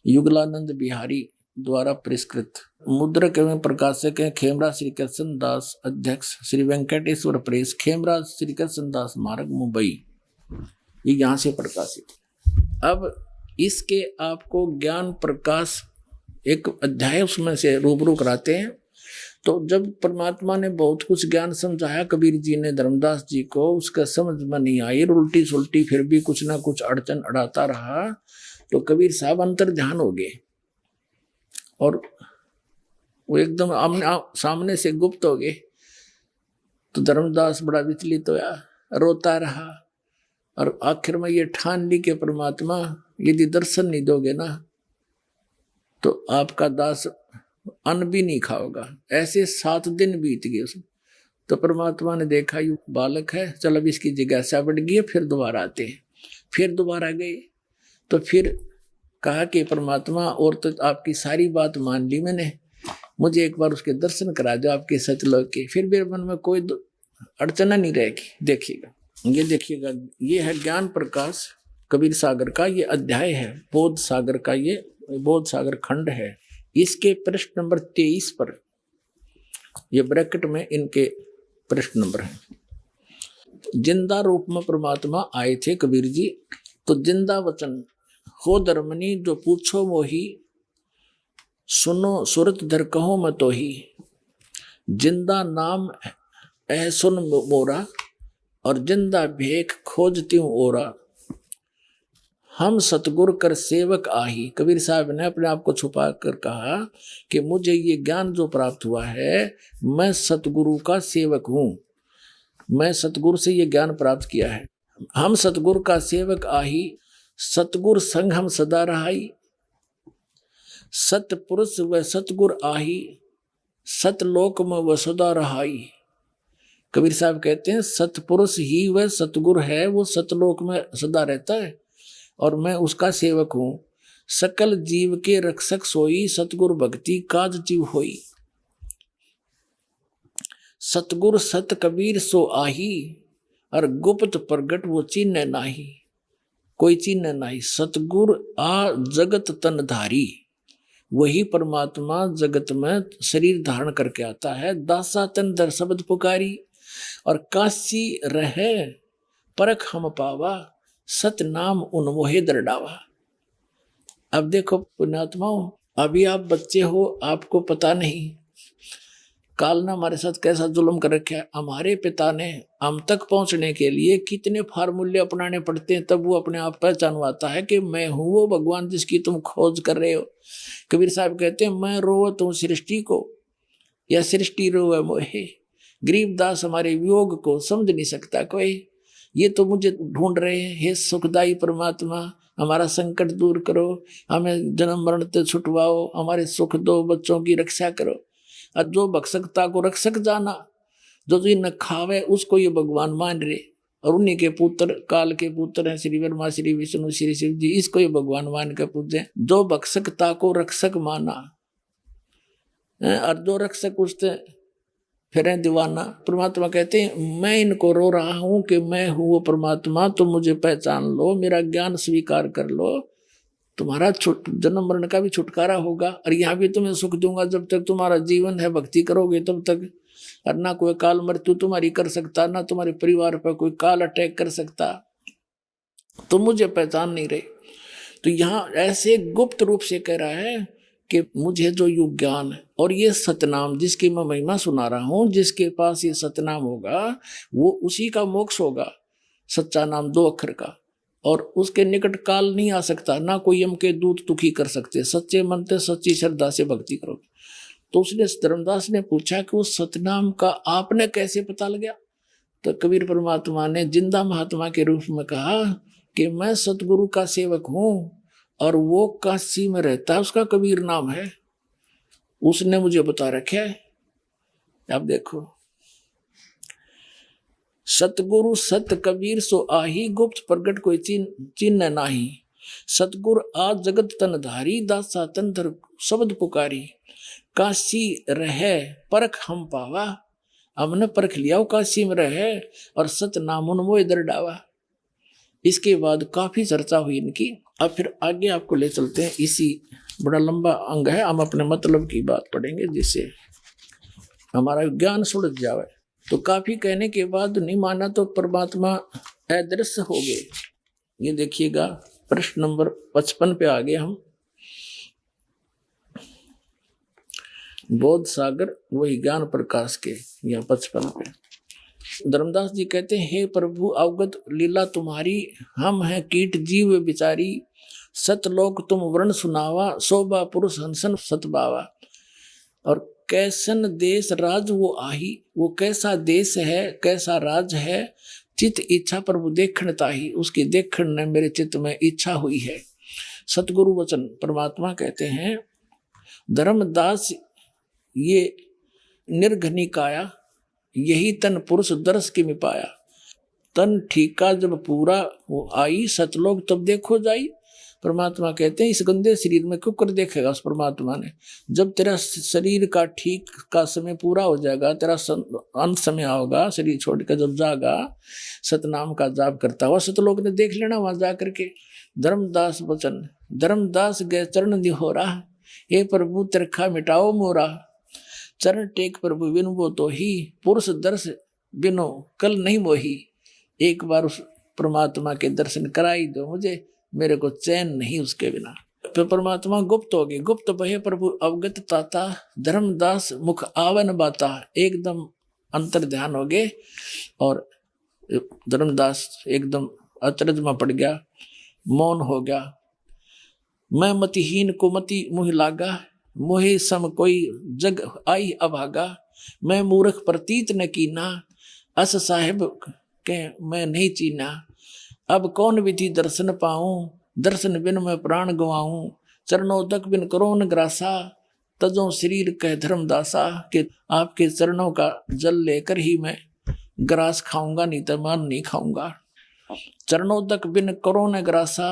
S1: युगलानंद बिहारी द्वारा पुरस्कृत, मुद्रक एवं प्रकाशक है खेमरा श्री कृष्ण दास, अध्यक्ष श्री वेंकटेश्वर प्रेस, खेमरा श्री कृष्ण दास मार्ग, मुंबई। ये यहाँ से प्रकाशित। अब इसके आपको ज्ञान प्रकाश एक अध्याय उसमें से रूबरू कराते हैं। तो जब परमात्मा ने बहुत कुछ ज्ञान समझाया कबीर जी ने धर्मदास जी को, उसका समझ में नहीं आई, उल्टी सुल्टी फिर भी कुछ ना कुछ अड़चन अड़ाता रहा, तो कबीर साहब अंतर ध्यान हो गए और वो एकदम सामने से गुप्त हो गए। तो धर्मदास बड़ा विचलित होया, रोता रहा, और आखिर में ये ठान ली कि परमात्मा यदि दर्शन नहीं दोगे ना तो आपका दास अन्न भी नहीं खाओगा। ऐसे 7 दिन बीत गए उसमें। तो परमात्मा ने देखा यू बालक है, चल अब इसकी जिज्ञासा बढ़ गई है, फिर दोबारा आते हैं। फिर दोबारा गए तो फिर कहा कि परमात्मा, और तो आपकी सारी बात मान ली मैंने, मुझे एक बार उसके दर्शन करा दो आपके सतलोक के, फिर मेरे मन में कोई अड़चना नहीं रहेगी। देखिएगा, ये देखिएगा, ये है ज्ञान प्रकाश कबीर सागर का, ये अध्याय है। बोध सागर का ये बोध सागर खंड है। इसके पृष्ठ नंबर 23 पर, ये ब्रैकेट में इनके पृष्ठ नंबर है। जिंदा रूप में परमात्मा आए थे कबीर जी। तो जिंदा वचन हो धर्मनी, जो पूछो मोही, सुनो सुरत धर कहो मैं तो ही। जिंदा नाम ऐ सुन मोरा, और जिंदा भेख खोजती हूँ ओरा। हम सतगुरु कर सेवक आही। कबीर साहब ने अपने आप को छुपा कर कहा कि मुझे ये ज्ञान जो प्राप्त हुआ है, मैं सतगुरु का सेवक हूं, मैं सतगुरु से ये ज्ञान प्राप्त किया है। हम सतगुरु का सेवक आही, सतगुरु संग हम सदा रहाई। सतपुरुष व सतगुरु आही, सतलोक में वह सदा रहाई। कबीर साहब कहते हैं सतपुरुष ही वह सतगुरु है, वो सतलोक में सदा रहता है और मैं उसका सेवक हूं। सकल जीव के रक्षक सोई, सतगुरु भक्ति काज जीव होई। सतगुरु सत कबीर सो आही, और गुप्त प्रगट वो चिन्ह नाही, कोई चिन्ह नाही। सतगुरु आ जगत तन धारी, वही परमात्मा जगत में शरीर धारण करके आता है। दासा तन दर शब्द पुकारी, और काशी रहे परख हम पावा, सत नाम उन मोहे दर डावा। अब देखो पुण्यात्माओं, अभी आप बच्चे हो, आपको पता नहीं काल ने हमारे साथ कैसा जुल्म कर रखा है। हमारे पिता ने हम तक पहुंचने के लिए कितने फार्मूले अपनाने पड़ते हैं, तब वो अपने आप पहचानवाता है कि मैं हूं वो भगवान जिसकी तुम खोज कर रहे हो। कबीर साहब कहते हैं मैं रोवत हूं सृष्टि को, या सृष्टि रोवे मोहे। गरीबदास हमारे वियोग को समझ नहीं सकता कोई, ये तो मुझे ढूंढ रहे हैं। हे सुखदाई परमात्मा, हमारा संकट दूर करो, हमें जन्म मरण से छुटवाओ, हमारे सुख दो, बच्चों की रक्षा करो। और जो भक्षकता को रक्षक जाना, जो न खावे उसको ये भगवान मान रहे, और उन्हीं के पुत्र काल के पुत्र हैं श्री ब्रह्मा श्री विष्णु श्री शिव जी, इसको ये भगवान मान के पूजे। जो भक्षकता को रक्षक माना, और जो रक्षक उससे फिर दीवाना। परमात्मा कहते हैं मैं इनको रो रहा हूं कि मैं हूं वो परमात्मा, तुम मुझे पहचान लो, मेरा ज्ञान स्वीकार कर लो, तुम्हारा जन्म मरण का भी छुटकारा होगा, और यहाँ भी तुम्हें सुख दूंगा। जब तक तुम्हारा जीवन है भक्ति करोगे तब तक, और ना कोई काल मृत्यु तुम्हारी कर सकता, ना तुम्हारे परिवार पर कोई काल अटैक कर सकता। तुम मुझे पहचान नहीं रहे। तो यहाँ ऐसे गुप्त रूप से कह रहा है कि मुझे जो युग ज्ञान है और ये सतनाम जिसकी मैं महिमा सुना रहा हूं, जिसके पास ये सतनाम होगा वो उसी का मोक्ष होगा। सच्चा नाम 2 अक्षर का, और उसके निकट काल नहीं आ सकता, ना कोई यम के दूत दुखी कर सकते। सच्चे मन से सच्ची श्रद्धा से भक्ति करो। तो उसने धर्मदास ने पूछा कि वो सतनाम का आपने कैसे पता लगा? तो कबीर परमात्मा ने जिंदा महात्मा के रूप में कहा कि मैं सतगुरु का सेवक हूं, और वो काशी में रहता है, उसका कबीर नाम है, उसने मुझे बता रखा है। अब देखो, सतगुरु सत कबीर सो आही, गुप्त प्रगट कोई चिन्ह नाही। सतगुरु आ जगत तन धारी, दासा तन धर शब्द पुकारी। काशी रहे परख हम पावा, हमने परख लिया वो काशी में रहे, और सत नाम उन मोह दर डावा। इसके बाद काफी चर्चा हुई इनकी। अब फिर आगे आपको ले चलते हैं, इसी बड़ा लंबा अंग है, हम अपने मतलब की बात पढ़ेंगे जिससे हमारा ज्ञान सुलझ जाए। तो काफी कहने के बाद नहीं माना तो परमात्मा अदृश्य हो गए। ये देखिएगा प्रश्न नंबर 55 पे आ गए हम। बोध सागर वही ज्ञान प्रकाश के, यहाँ 55 पे धर्मदास जी कहते हैं हे प्रभु अवगत लीला तुम्हारी, हम हैं कीट जीव बिचारी। सतलोक तुम वर्ण सुनावा, शोभा पुरुष हंसन सतबावा। और कैसन देश राज वो आही, वो कैसा देश है कैसा राज है। चित इच्छा प्रभु देखण ताही, उसकी देखण ने मेरे चित्त में इच्छा हुई है। सतगुरु वचन परमात्मा कहते हैं धर्मदास ये निर्घनिकाया, यही तन पुरुष दर्श की में पाया। तन ठीका जब पूरा वो आई, सतलोक तब देखो जाई। परमात्मा कहते हैं इस गंदे शरीर में क्यों कर देखेगा उस परमात्मा ने। जब तेरा शरीर का ठीक का समय पूरा हो जाएगा, तेरा अंत समय होगा, शरीर छोड़ कर जब जागा, सतनाम का जाप करता हुआ सतलोक ने देख लेना वहां जा करके। धर्मदास वचन, धर्मदास गए चरण निहोरा, हे प्रभु तिरखा मिटाओ मोरा। चरण टेक प्रभु बिन वो तो ही, पुरुष दर्श बिनो कल नहीं मोही। एक बार उस परमात्मा के दर्शन कराई दो मुझे, मेरे को चैन नहीं उसके बिना। फिर परमात्मा गुप्त हो गए। गुप्त बहे प्रभु अवगत ताता, धर्मदास मुख आवन बाता। एकदम अंतर ध्यान हो गए और धर्मदास एकदम अचरज में पड़ गया मौन हो गया। मैं मतिहीन को मति मुँह लागा, मोहे सम कोई जग आई अभागा। मैं मूर्ख प्रतीत न कीना, अस साहिब के मैं नहीं चीना। अब कौन विधि दर्शन पाऊं, दर्शन बिन मैं प्राण गवाऊं। चरणों तक बिन करो न ग्रासा, तजो शरीर कह धर्मदासा। कि आपके चरणों का जल लेकर ही मैं ग्रास खाऊंगा, नहीं तो मान नहीं खाऊंगा। चरणों तक बिन करो न ग्रासा,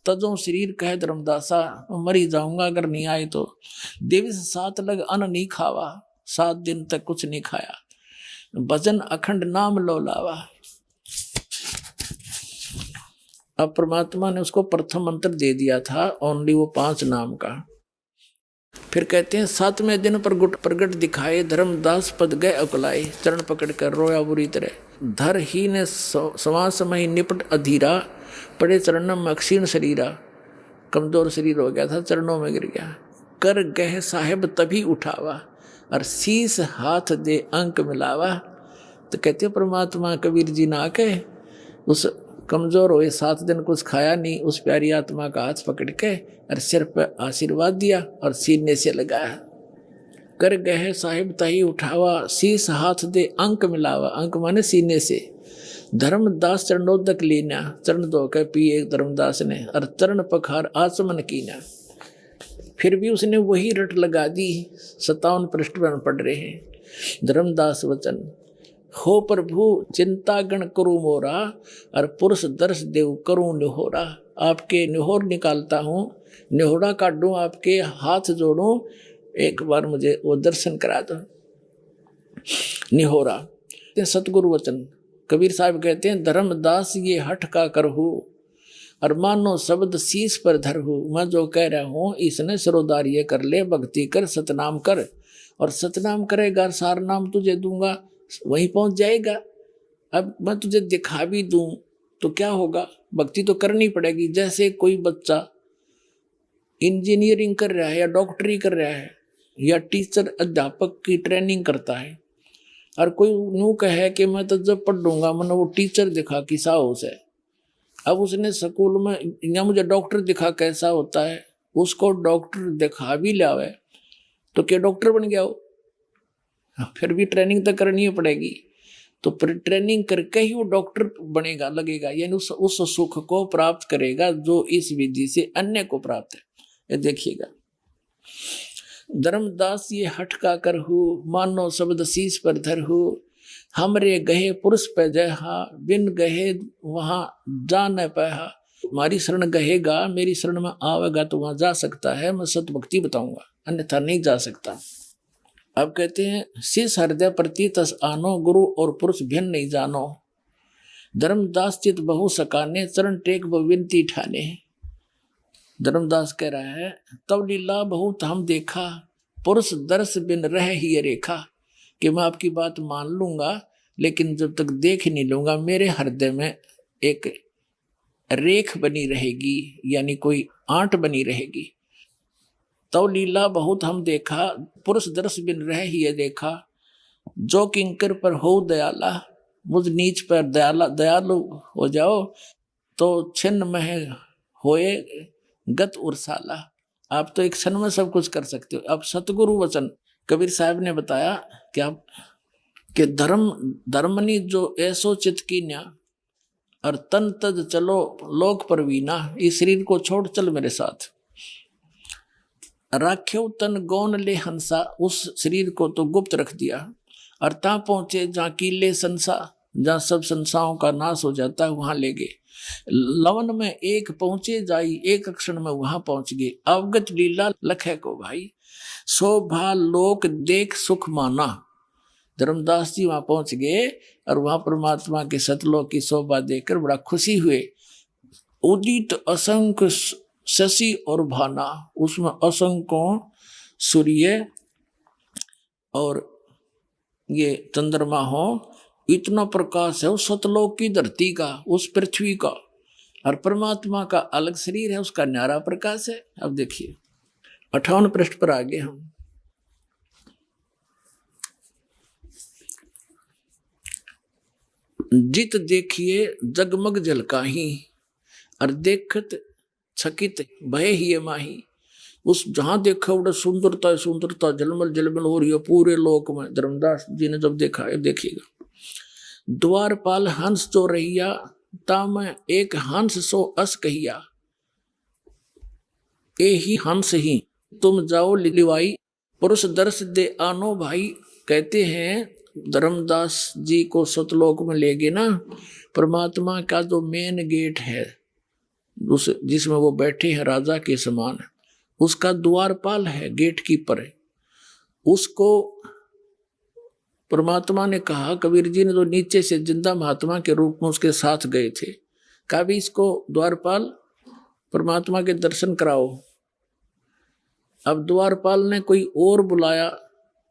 S1: तजो शरीर कह धर्मदासा। मरी जाऊंगा अगर नहीं आए तो। देवी से 7 लग अन्न नहीं खावा, 7 दिन तक कुछ नहीं खाया। भजन अखंड नाम लो लावा। अब परमात्मा ने उसको प्रथम मंत्र दे दिया था, ओनली वो 5 नाम का। फिर कहते हैं 7वें दिन प्रगट दिखाए, धर्मदास पद गए अकुलाए। चरण पकड़ कर रोया बुरी तरह। धर ही ने समास मही निपट अधीरा, पड़े चरणों में अक्षीण शरीरा। कमजोर शरीर हो गया था, चरणों में गिर गया। कर गह साहेब तभी उठावा, और शीस हाथ दे अंक मिलावा। तो कहते हैं परमात्मा कबीर जी ना के उस कमजोर हुए 7 दिन कुछ खाया नहीं, उस प्यारी आत्मा का हाथ पकड़ के और सिर पर आशीर्वाद दिया और सीने से लगाया। कर गए साहिब तही उठावा, शीस हाथ दे अंक मिलावा। अंक माने सीने से। धर्मदास चरणोदक लीना, चरण धो के पिए धर्मदास ने, और चरण पखार आचमन कीना। फिर भी उसने वही रट लगा दी। 57 पृष्ठ पर पढ़ रहे हैं। धर्मदास वचन, हो प्रभु चिंता गण करूँ मोरा, और पुरुष दर्श देव करूँ निहोरा। आपके निहोर निकालता हूँ, निहोरा काटूं, आपके हाथ जोड़ूं, एक बार मुझे वो दर्शन करा दो। निहोरा सतगुरु वचन। कबीर साहब कहते हैं धर्मदास ये हठ का करहु, और मानो शब्द शीश पर धरहु। मैं जो कह रहा हूँ इसने सरोदारिये कर ले, भक्ति कर, सतनाम कर। और सतनाम करेगा, सार नाम तुझे दूंगा, वहीं पहुंच जाएगा। अब मैं तुझे दिखा भी दूं तो क्या होगा, भक्ति तो करनी पड़ेगी। जैसे कोई बच्चा इंजीनियरिंग कर रहा है, या डॉक्टरी कर रहा है, या टीचर अध्यापक की ट्रेनिंग करता है, और कोई यूं कहे कि मैं तो जब पढ़ लूंगा, मैंने वो टीचर दिखा किसा उसे। अब उसने स्कूल में या मुझे डॉक्टर दिखा कैसा होता है, उसको डॉक्टर दिखा भी लावे तो क्या डॉक्टर बन गया हो? फिर भी ट्रेनिंग तो करनी ही पड़ेगी। तो ट्रेनिंग करके ही वो डॉक्टर बनेगा, लगेगा, यानी उस सुख को प्राप्त करेगा जो इस विधि से अन्य को प्राप्त है। ये देखिएगा, धर्मदास ये हठ का करहु, मानो शब्द शीश पर धरहु। हमरे गहे पुरुष पे जहा, बिन गहे वहां जा न पाया। हमारी शरण गहेगा, मेरी शरण में आवेगा तो वहां जा सकता है, मैं सत भक्ति बताऊंगा, अन्यथा नहीं जा सकता। अब कहते हैं शीश हृदय प्रति तस आनो, गुरु और पुरुष भिन्न नहीं जानो। धर्मदास चित बहु सकाने, चरण टेक विनती ठाने। धर्मदास कह रहा है तब लीला बहुत हम देखा, पुरुष दर्श बिन रह ही रेखा। कि मैं आपकी बात मान लूंगा, लेकिन जब तक देख नहीं लूंगा मेरे हृदय में एक रेख बनी रहेगी, यानी कोई आंट बनी रहेगी। तो लीला बहुत हम देखा, पुरुष दर्श बिन रह ही देखा। जो किंकर पर हो दयाला, मुझ नीच पर दयालु हो जाओ, तो छिन्न में होए गत उर्साला। आप तो एक क्षण में सब कुछ कर सकते हो। अब सतगुरु वचन कबीर साहब ने बताया क्या कि धर्मनी जो ऐसो चित कीन्या, और तन तज चलो लोक परवीना। इस शरीर को छोड़ चल मेरे साथ। राख्यो तन गौन ले हंसा, उस शरीर को तो गुप्त रख दिया। और ता पहुंचे जहाँ कीले संसा, जहाँ सब संसाओं का नाश हो जाता है वहां ले गए। लवन में एक पहुंचे जाई, एक क्षण में वहां पहुंच गए। अवगत लीला लखे को भाई, शोभा लोक देख सुख माना। धर्मदास जी वहां पहुंच गए और वहां परमात्मा के सतलोक की शोभा देखकर बड़ा खुशी हुए। उदित असंख्य शशि और भाना, उसमें असंख्यों सूर्य और ये चंद्रमा हो, इतना प्रकाश है उस सतलोक की धरती का, उस पृथ्वी का। और परमात्मा का अलग शरीर है, उसका न्यारा प्रकाश है। अब देखिए 58 पृष्ठ पर आगे हम। जित देखिए जगमग झलकाही, और देखत छकित भय ही माही। उस जहां देखा उड़ा सुंदरता सुंदरता झलमल झलमल हो रही है पूरे लोक में। धर्मदास जी ने जब देखा है, देखिएगा। द्वारपाल हंस जो रहिया ताम एक हंस सो अस कहिया। ए ही हंस ही तुम जाओ लिवाई पुरुष दर्श दे आनो भाई। कहते हैं धर्मदास जी को सतलोक में ले गए ना, परमात्मा का जो मेन गेट है उस जिसमें वो बैठे हैं राजा के समान, उसका द्वारपाल है, गेट कीपर है। उसको परमात्मा ने कहा, कबीर जी ने तो नीचे से जिंदा महात्मा के रूप में उसके साथ गए थे, कहा भी इसको द्वारपाल परमात्मा के दर्शन कराओ। अब द्वारपाल ने कोई और बुलाया,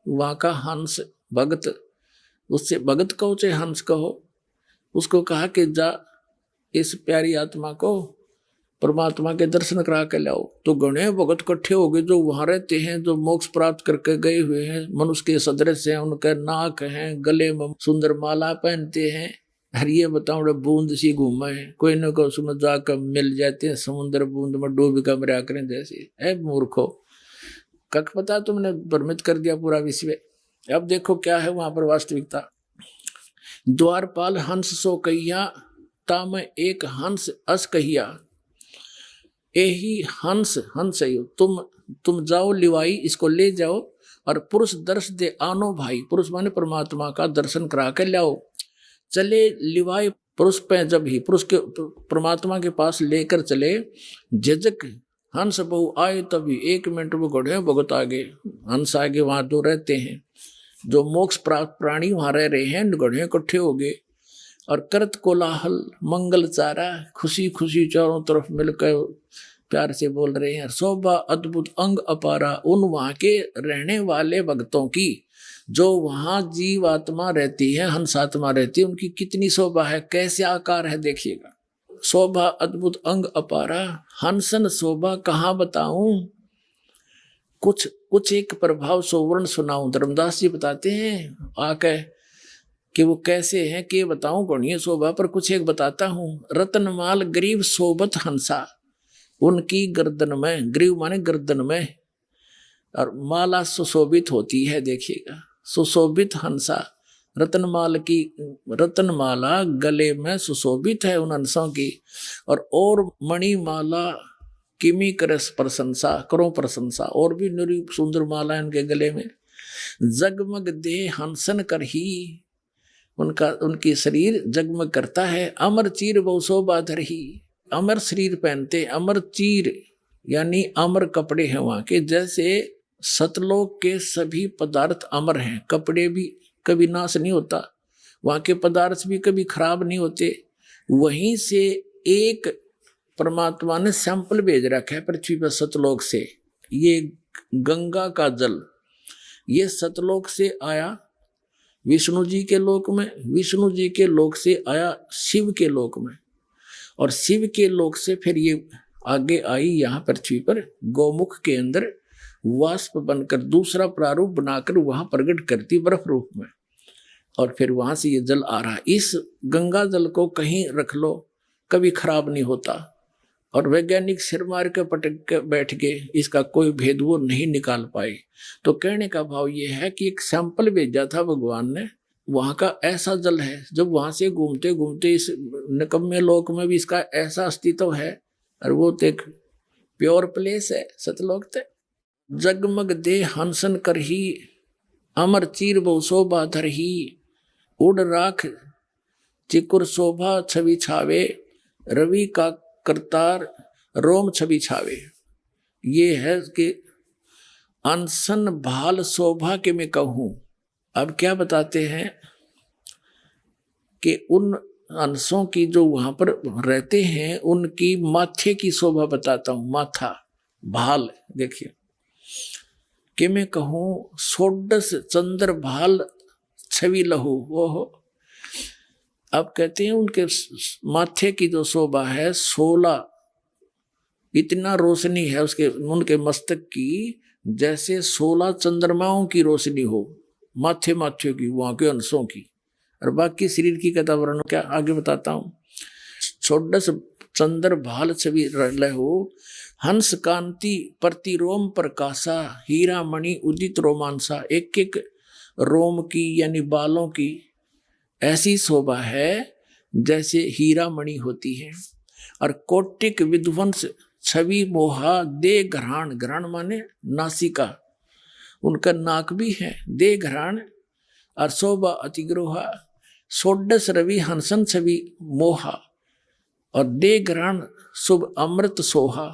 S1: वहां का हंस भगत, उससे भगत कहो चाहे हंस कहो, उसको कहा कि जा इस प्यारी आत्मा को परमात्मा के दर्शन करा के लाओ। तो गणे भगत इकट्ठे हो गए जो वहां रहते हैं, जो मोक्ष प्राप्त करके गए हुए हैं, मनुष्य के सदृश हैं, उनके नाक हैं, गले में सुंदर माला पहनते हैं। हर ये बताओ बूंद सी घूमा है, कोई न कोई उसमें जाकर मिल जाते हैं, समुद्र बूंद में डूब कर मरा करें जैसे। है मूर्खो, कख पता तुमने भ्रमित कर दिया पूरा विश्व। अब देखो क्या है वहां पर वास्तविकता। द्वारपाल हंस सो कहिया ताम एक हंस अस कहिया। यही हंस हंस है, तुम जाओ लिवाई, इसको ले जाओ और पुरुष दर्श दे आनो भाई। पुरुष माने परमात्मा का दर्शन करा के लाओ। चले लिवाई पुरुष पे, जब ही पुरुष के परमात्मा के पास लेकर चले, झिझक हंस बहु आए तभी। 1 मिनट में घोड़े भगत आगे, हंस आगे, वहां जो रहते हैं जो मोक्ष प्राप्त प्राणी वहां रह रहे हैं, घोड़े इकट्ठे हो गए और करत कोलाहल मंगल चारा, खुशी खुशी चारों तरफ मिलकर प्यार से बोल रहे हैं। शोभा अद्भुत अंग अपारा, उन वहां के रहने वाले भक्तों की, जो वहां जीवात्मा रहती है, हंसात्मा रहती है, उनकी कितनी शोभा है, कैसे आकार है देखिएगा। शोभा अद्भुत अंग अपारा, हंसन शोभा कहाँ बताऊं, कुछ एक प्रभाव सोवर्ण सुनाऊं। धर्मदास जी बताते हैं आके कि वो कैसे हैं, के बताऊं गणीय शोभा, पर कुछ एक बताता हूं। रतनमाल गरीब शोभत हंसा, उनकी गर्दन में, ग्रीव माने गर्दन में, और माला सुशोभित होती है देखिएगा। सुशोभित हंसा, रतनमाल की रतनमाला गले में सुशोभित है उन हंसों की, और मणिमाला किमी करे प्रशंसा, करो प्रशंसा, और भी निरी सुंदर माला इनके गले में। जगमग दे हंसन कर ही, उनकी शरीर जगमग करता है। अमर चीर बहु शोभा धर ही, अमर शरीर पहनते, अमर चीर यानी अमर कपड़े हैं वहां के। जैसे सतलोक के सभी पदार्थ अमर हैं, कपड़े भी कभी नाश नहीं होता, वहां के पदार्थ भी कभी खराब नहीं होते। वहीं से एक परमात्मा ने सैंपल भेज रखा है पृथ्वी पर सतलोक से। ये गंगा का जल, ये सतलोक से आया विष्णु जी के लोक में, विष्णु जी के लोक से आया शिव के लोक में, और शिव के लोक से फिर ये आगे आई यहाँ पृथ्वी पर गौमुख के अंदर वाष्प बनकर दूसरा प्रारूप बनाकर वहां प्रकट करती बर्फ रूप में, और फिर वहां से ये जल आ रहा है। इस गंगा जल को कहीं रख लो कभी खराब नहीं होता, और वैज्ञानिक सिर मार के पटक के बैठ गए, इसका कोई भेद वो नहीं निकाल पाए। तो कहने का भाव ये है कि एक सैंपल भेजा था भगवान ने, वहां का ऐसा जल है, जब वहां से घूमते घूमते इस निकम्मे लोक में भी इसका ऐसा अस्तित्व है, और वो तो एक प्योर प्लेस है सतलोक ते। जगमग दे हंसन कर ही, अमर चीर बहु शोभा धर ही, उड़ राख चिकुर शोभा छवि छावे, रवि का करतार रोम छवि छावे। ये है कि अनसन भाल शोभा के मैं कहूं। अब क्या बताते हैं कि उन अंशों की जो वहां पर रहते हैं उनकी माथे की शोभा बताता हूं। माथा भाल देखिए कि मैं कहूं, सोडस चंद्र भाल छवि लहू, वो हो। अब कहते हैं उनके माथे की जो शोभा है 16, इतना रोशनी है उसके उनके मस्तक की, जैसे 16 चंद्रमाओं की रोशनी हो माथे माथे की, वहां के अंशों की। और बाकी शरीर की कथा वर्णन क्या आगे बताता हूं। 16 चंद्र भाल छवि लहो, हंस कांति प्रतिरोम प्रकाशा, हीरा मणि उदित रोमांसा। एक एक रोम की यानी बालों की ऐसी शोभा है जैसे हीरा मणि होती है। और कोटिक विध्वंस छवि मोहा, दे घराण, घराण माने नासिका, उनका नाक भी है, दे घराण और शोभा अतिग्रोहा। षोडश रवि हंसन छवि मोहा और दे घराण शुभ अमृत सोहा।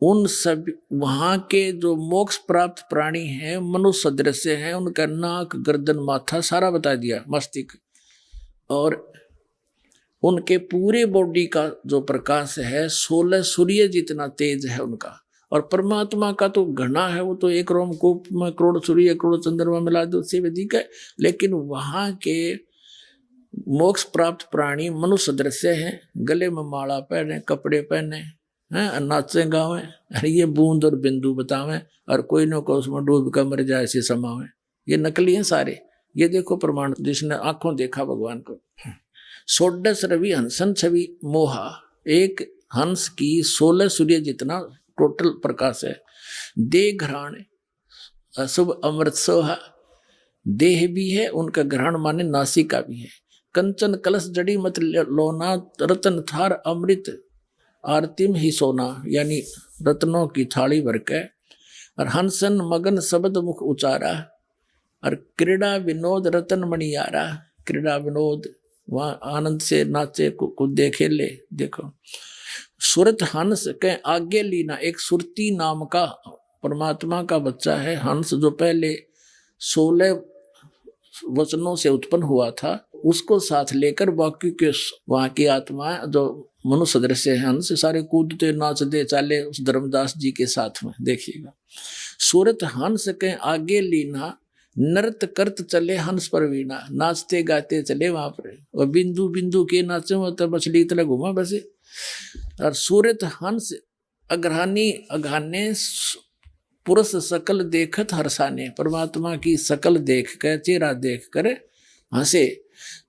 S1: उन सब वहां के जो मोक्ष प्राप्त प्राणी हैं, मनुष्य सदृश हैं, उनका नाक, गर्दन, माथा सारा बता दिया, मस्तिष्क, और उनके पूरे बॉडी का जो प्रकाश है 16 सूर्य जितना तेज है उनका। और परमात्मा का तो घना है, वो तो एक रोमकूप में करोड़ सूर्य करोड़ चंद्रमा मिला दो, उससे अधिक है। लेकिन वहां के मोक्ष प्राप्त प्राणी मनुष्य दृश्य हैं, गले में माला पहने, कपड़े पहने हैं, नाचे गावे, अरे ये बूंद और बिंदु बतावे, और कोई न कोई उसमें डूब कर मर जाए ऐसे समावे। ये नकली हैं सारे। ये देखो प्रमाण, जिसने आंखों देखा भगवान को। षोडश रवि हंसन छवि मोहा, एक हंस की 16 सूर्य जितना टोटल प्रकाश है। दे घराण अशुभ अमृत सोहा, देह भी है उनका, घराण माने नासिका भी है। कंचन कलश जड़ी मत लोना, रतन थार अमृत आरतिम ही सोना, यानी रत्नों की थाली भर के। और हंसन मगन शब्द मुख उचारा, और क्रीड़ा विनोद रतन मणियारा, क्रीड़ा विनोद वहाँ आनंद से नाचे कूदे खेले। देखो सुरत हंस के आगे लीना, एक सुरती नाम का परमात्मा का बच्चा है हंस, जो पहले 16 वचनों से उत्पन्न हुआ था, उसको साथ लेकर बाकी के वहां की आत्मा जो मनुष्य सदृश है हंस, सारे कूदते नाचते चाले उस धर्मदास जी के साथ में। देखिएगा, सूरत हंस के आगे लीना, नृत्य करत चले हंस पर वीणा, नाचते गाते चले वहां पर। और बिंदु बिंदु के नाचे में तो मछली तरह घुमा बसे। और सूरत हंस अग्रहानी अघाने, पुरुष सकल देखत हर्षाने, परमात्मा की सकल देख कर, चेहरा देख कर हंसे,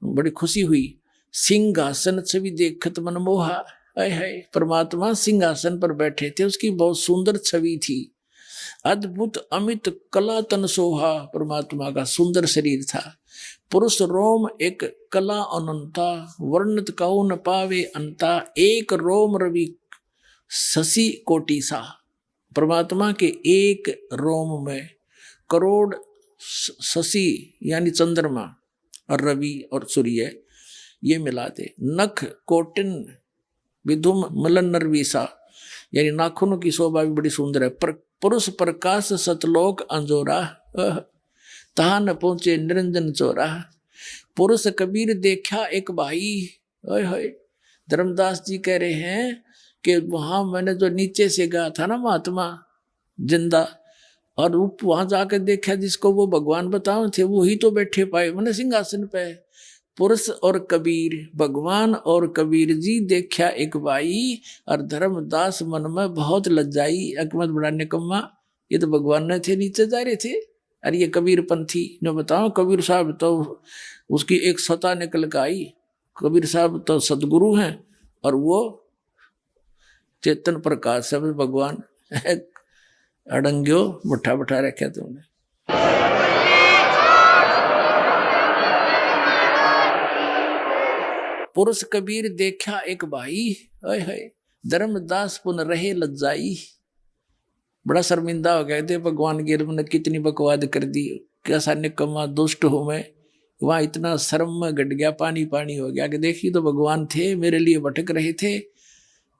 S1: बड़ी खुशी हुई। सिंहासन छवि देखत मनमोहा, हाय हाय, परमात्मा सिंहासन पर बैठे थे, उसकी बहुत सुंदर छवि थी। अद्भुत अमित कला तन सोहा, परमात्मा का सुंदर शरीर था। पुरुष रोम एक कला अनंता, वर्णित कहो न पावे अंता, एक रोम रवि शशि कोटि सा। परमात्मा के एक रोम में करोड़ शशि यानी चंद्रमा और रवि और सूर्य ये मिला दे। नख कोटिन विधुम मलन नरवीसा, यानी नाखूनों की शोभा भी बड़ी सुंदर है। पुरुष प्रकाश सतलोक अंजोरा, तहा न पहुंचे निरंजन चोरा। पुरुष कबीर देखा एक भाई, धर्मदास जी कह रहे हैं कि वहां मैंने जो नीचे से गया था ना महात्मा जिंदा, और वहां जाकर देखा जिसको वो भगवान बताओ थे, वो ही तो बैठे पाए मैंने सिंहासन पे। पुरुष और कबीर, भगवान और कबीर जी देखा एक भाई, और धर्मदास मन में बहुत लज्जाई, अकमत बड़ा निकम्मा, ये तो भगवान ने थे, नीचे जा रहे थे। अरे ये कबीर पंथी जो बताओ, कबीर साहब तो उसकी एक सता निकल कर आई। कबीर साहब तो सदगुरु हैं और वो चेतन प्रकाश है भगवान। अड़ंग्यो बुठा बुठा रखे तुमने। पुरुष कबीर देखा एक भाई, धर्मदास पुन रहे लज्जाई। बड़ा शर्मिंदा हो गए थे भगवान के, ने कितनी बकवाद कर दी, कैसा निकम्मा दुष्ट हूं मैं। वहां इतना शर्म में घट गया, पानी पानी हो गया कि देखिए तो भगवान थे, मेरे लिए भटक रहे थे,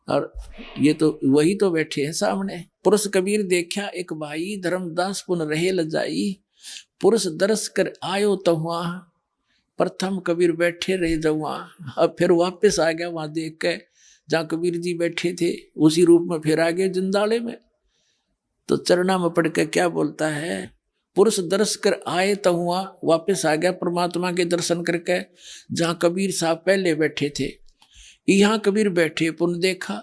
S1: और ये तो वही तो बैठे हैं सामने। पुरुष कबीर देखा एक भाई, धर्मदास पुन रहे लजाई। पुरुष दरस कर आयो तो वहां, प्रथम कबीर बैठे रहे जब वहां, अब फिर वापस आ गया वहां देख के जहाँ कबीर जी बैठे थे, उसी रूप में फिर आ गए जिंदाले में। तो चरणा में पढ़ के क्या बोलता है, पुरुष दर्श कर आए तो हुआ, वापस आ गया परमात्मा के दर्शन करके जहाँ कबीर साहब पहले बैठे थे। यहाँ कबीर बैठे पुन देखा,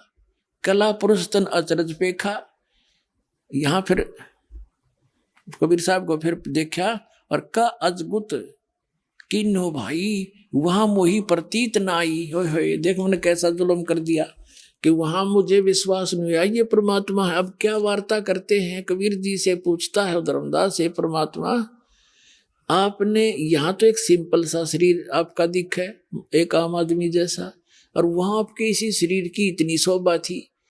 S1: कला पुरुष तन अचरज पेखा। यहाँ फिर कबीर साहब को फिर देखा, और का अजगुत किन्हो भाई, वहां मोही प्रतीत नाई। हो देख मैंने कैसा जुल्म कर दिया, कि वहां मुझे विश्वास नहीं हुआ ये परमात्मा है। अब क्या वार्ता करते हैं, कबीर जी से पूछता है धर्मदास से, परमात्मा आपने यहाँ तो एक सिंपल सा शरीर आपका दिखा है, एक आम आदमी जैसा, और वहां आपके इसी शरीर की इतनी शोभा थी,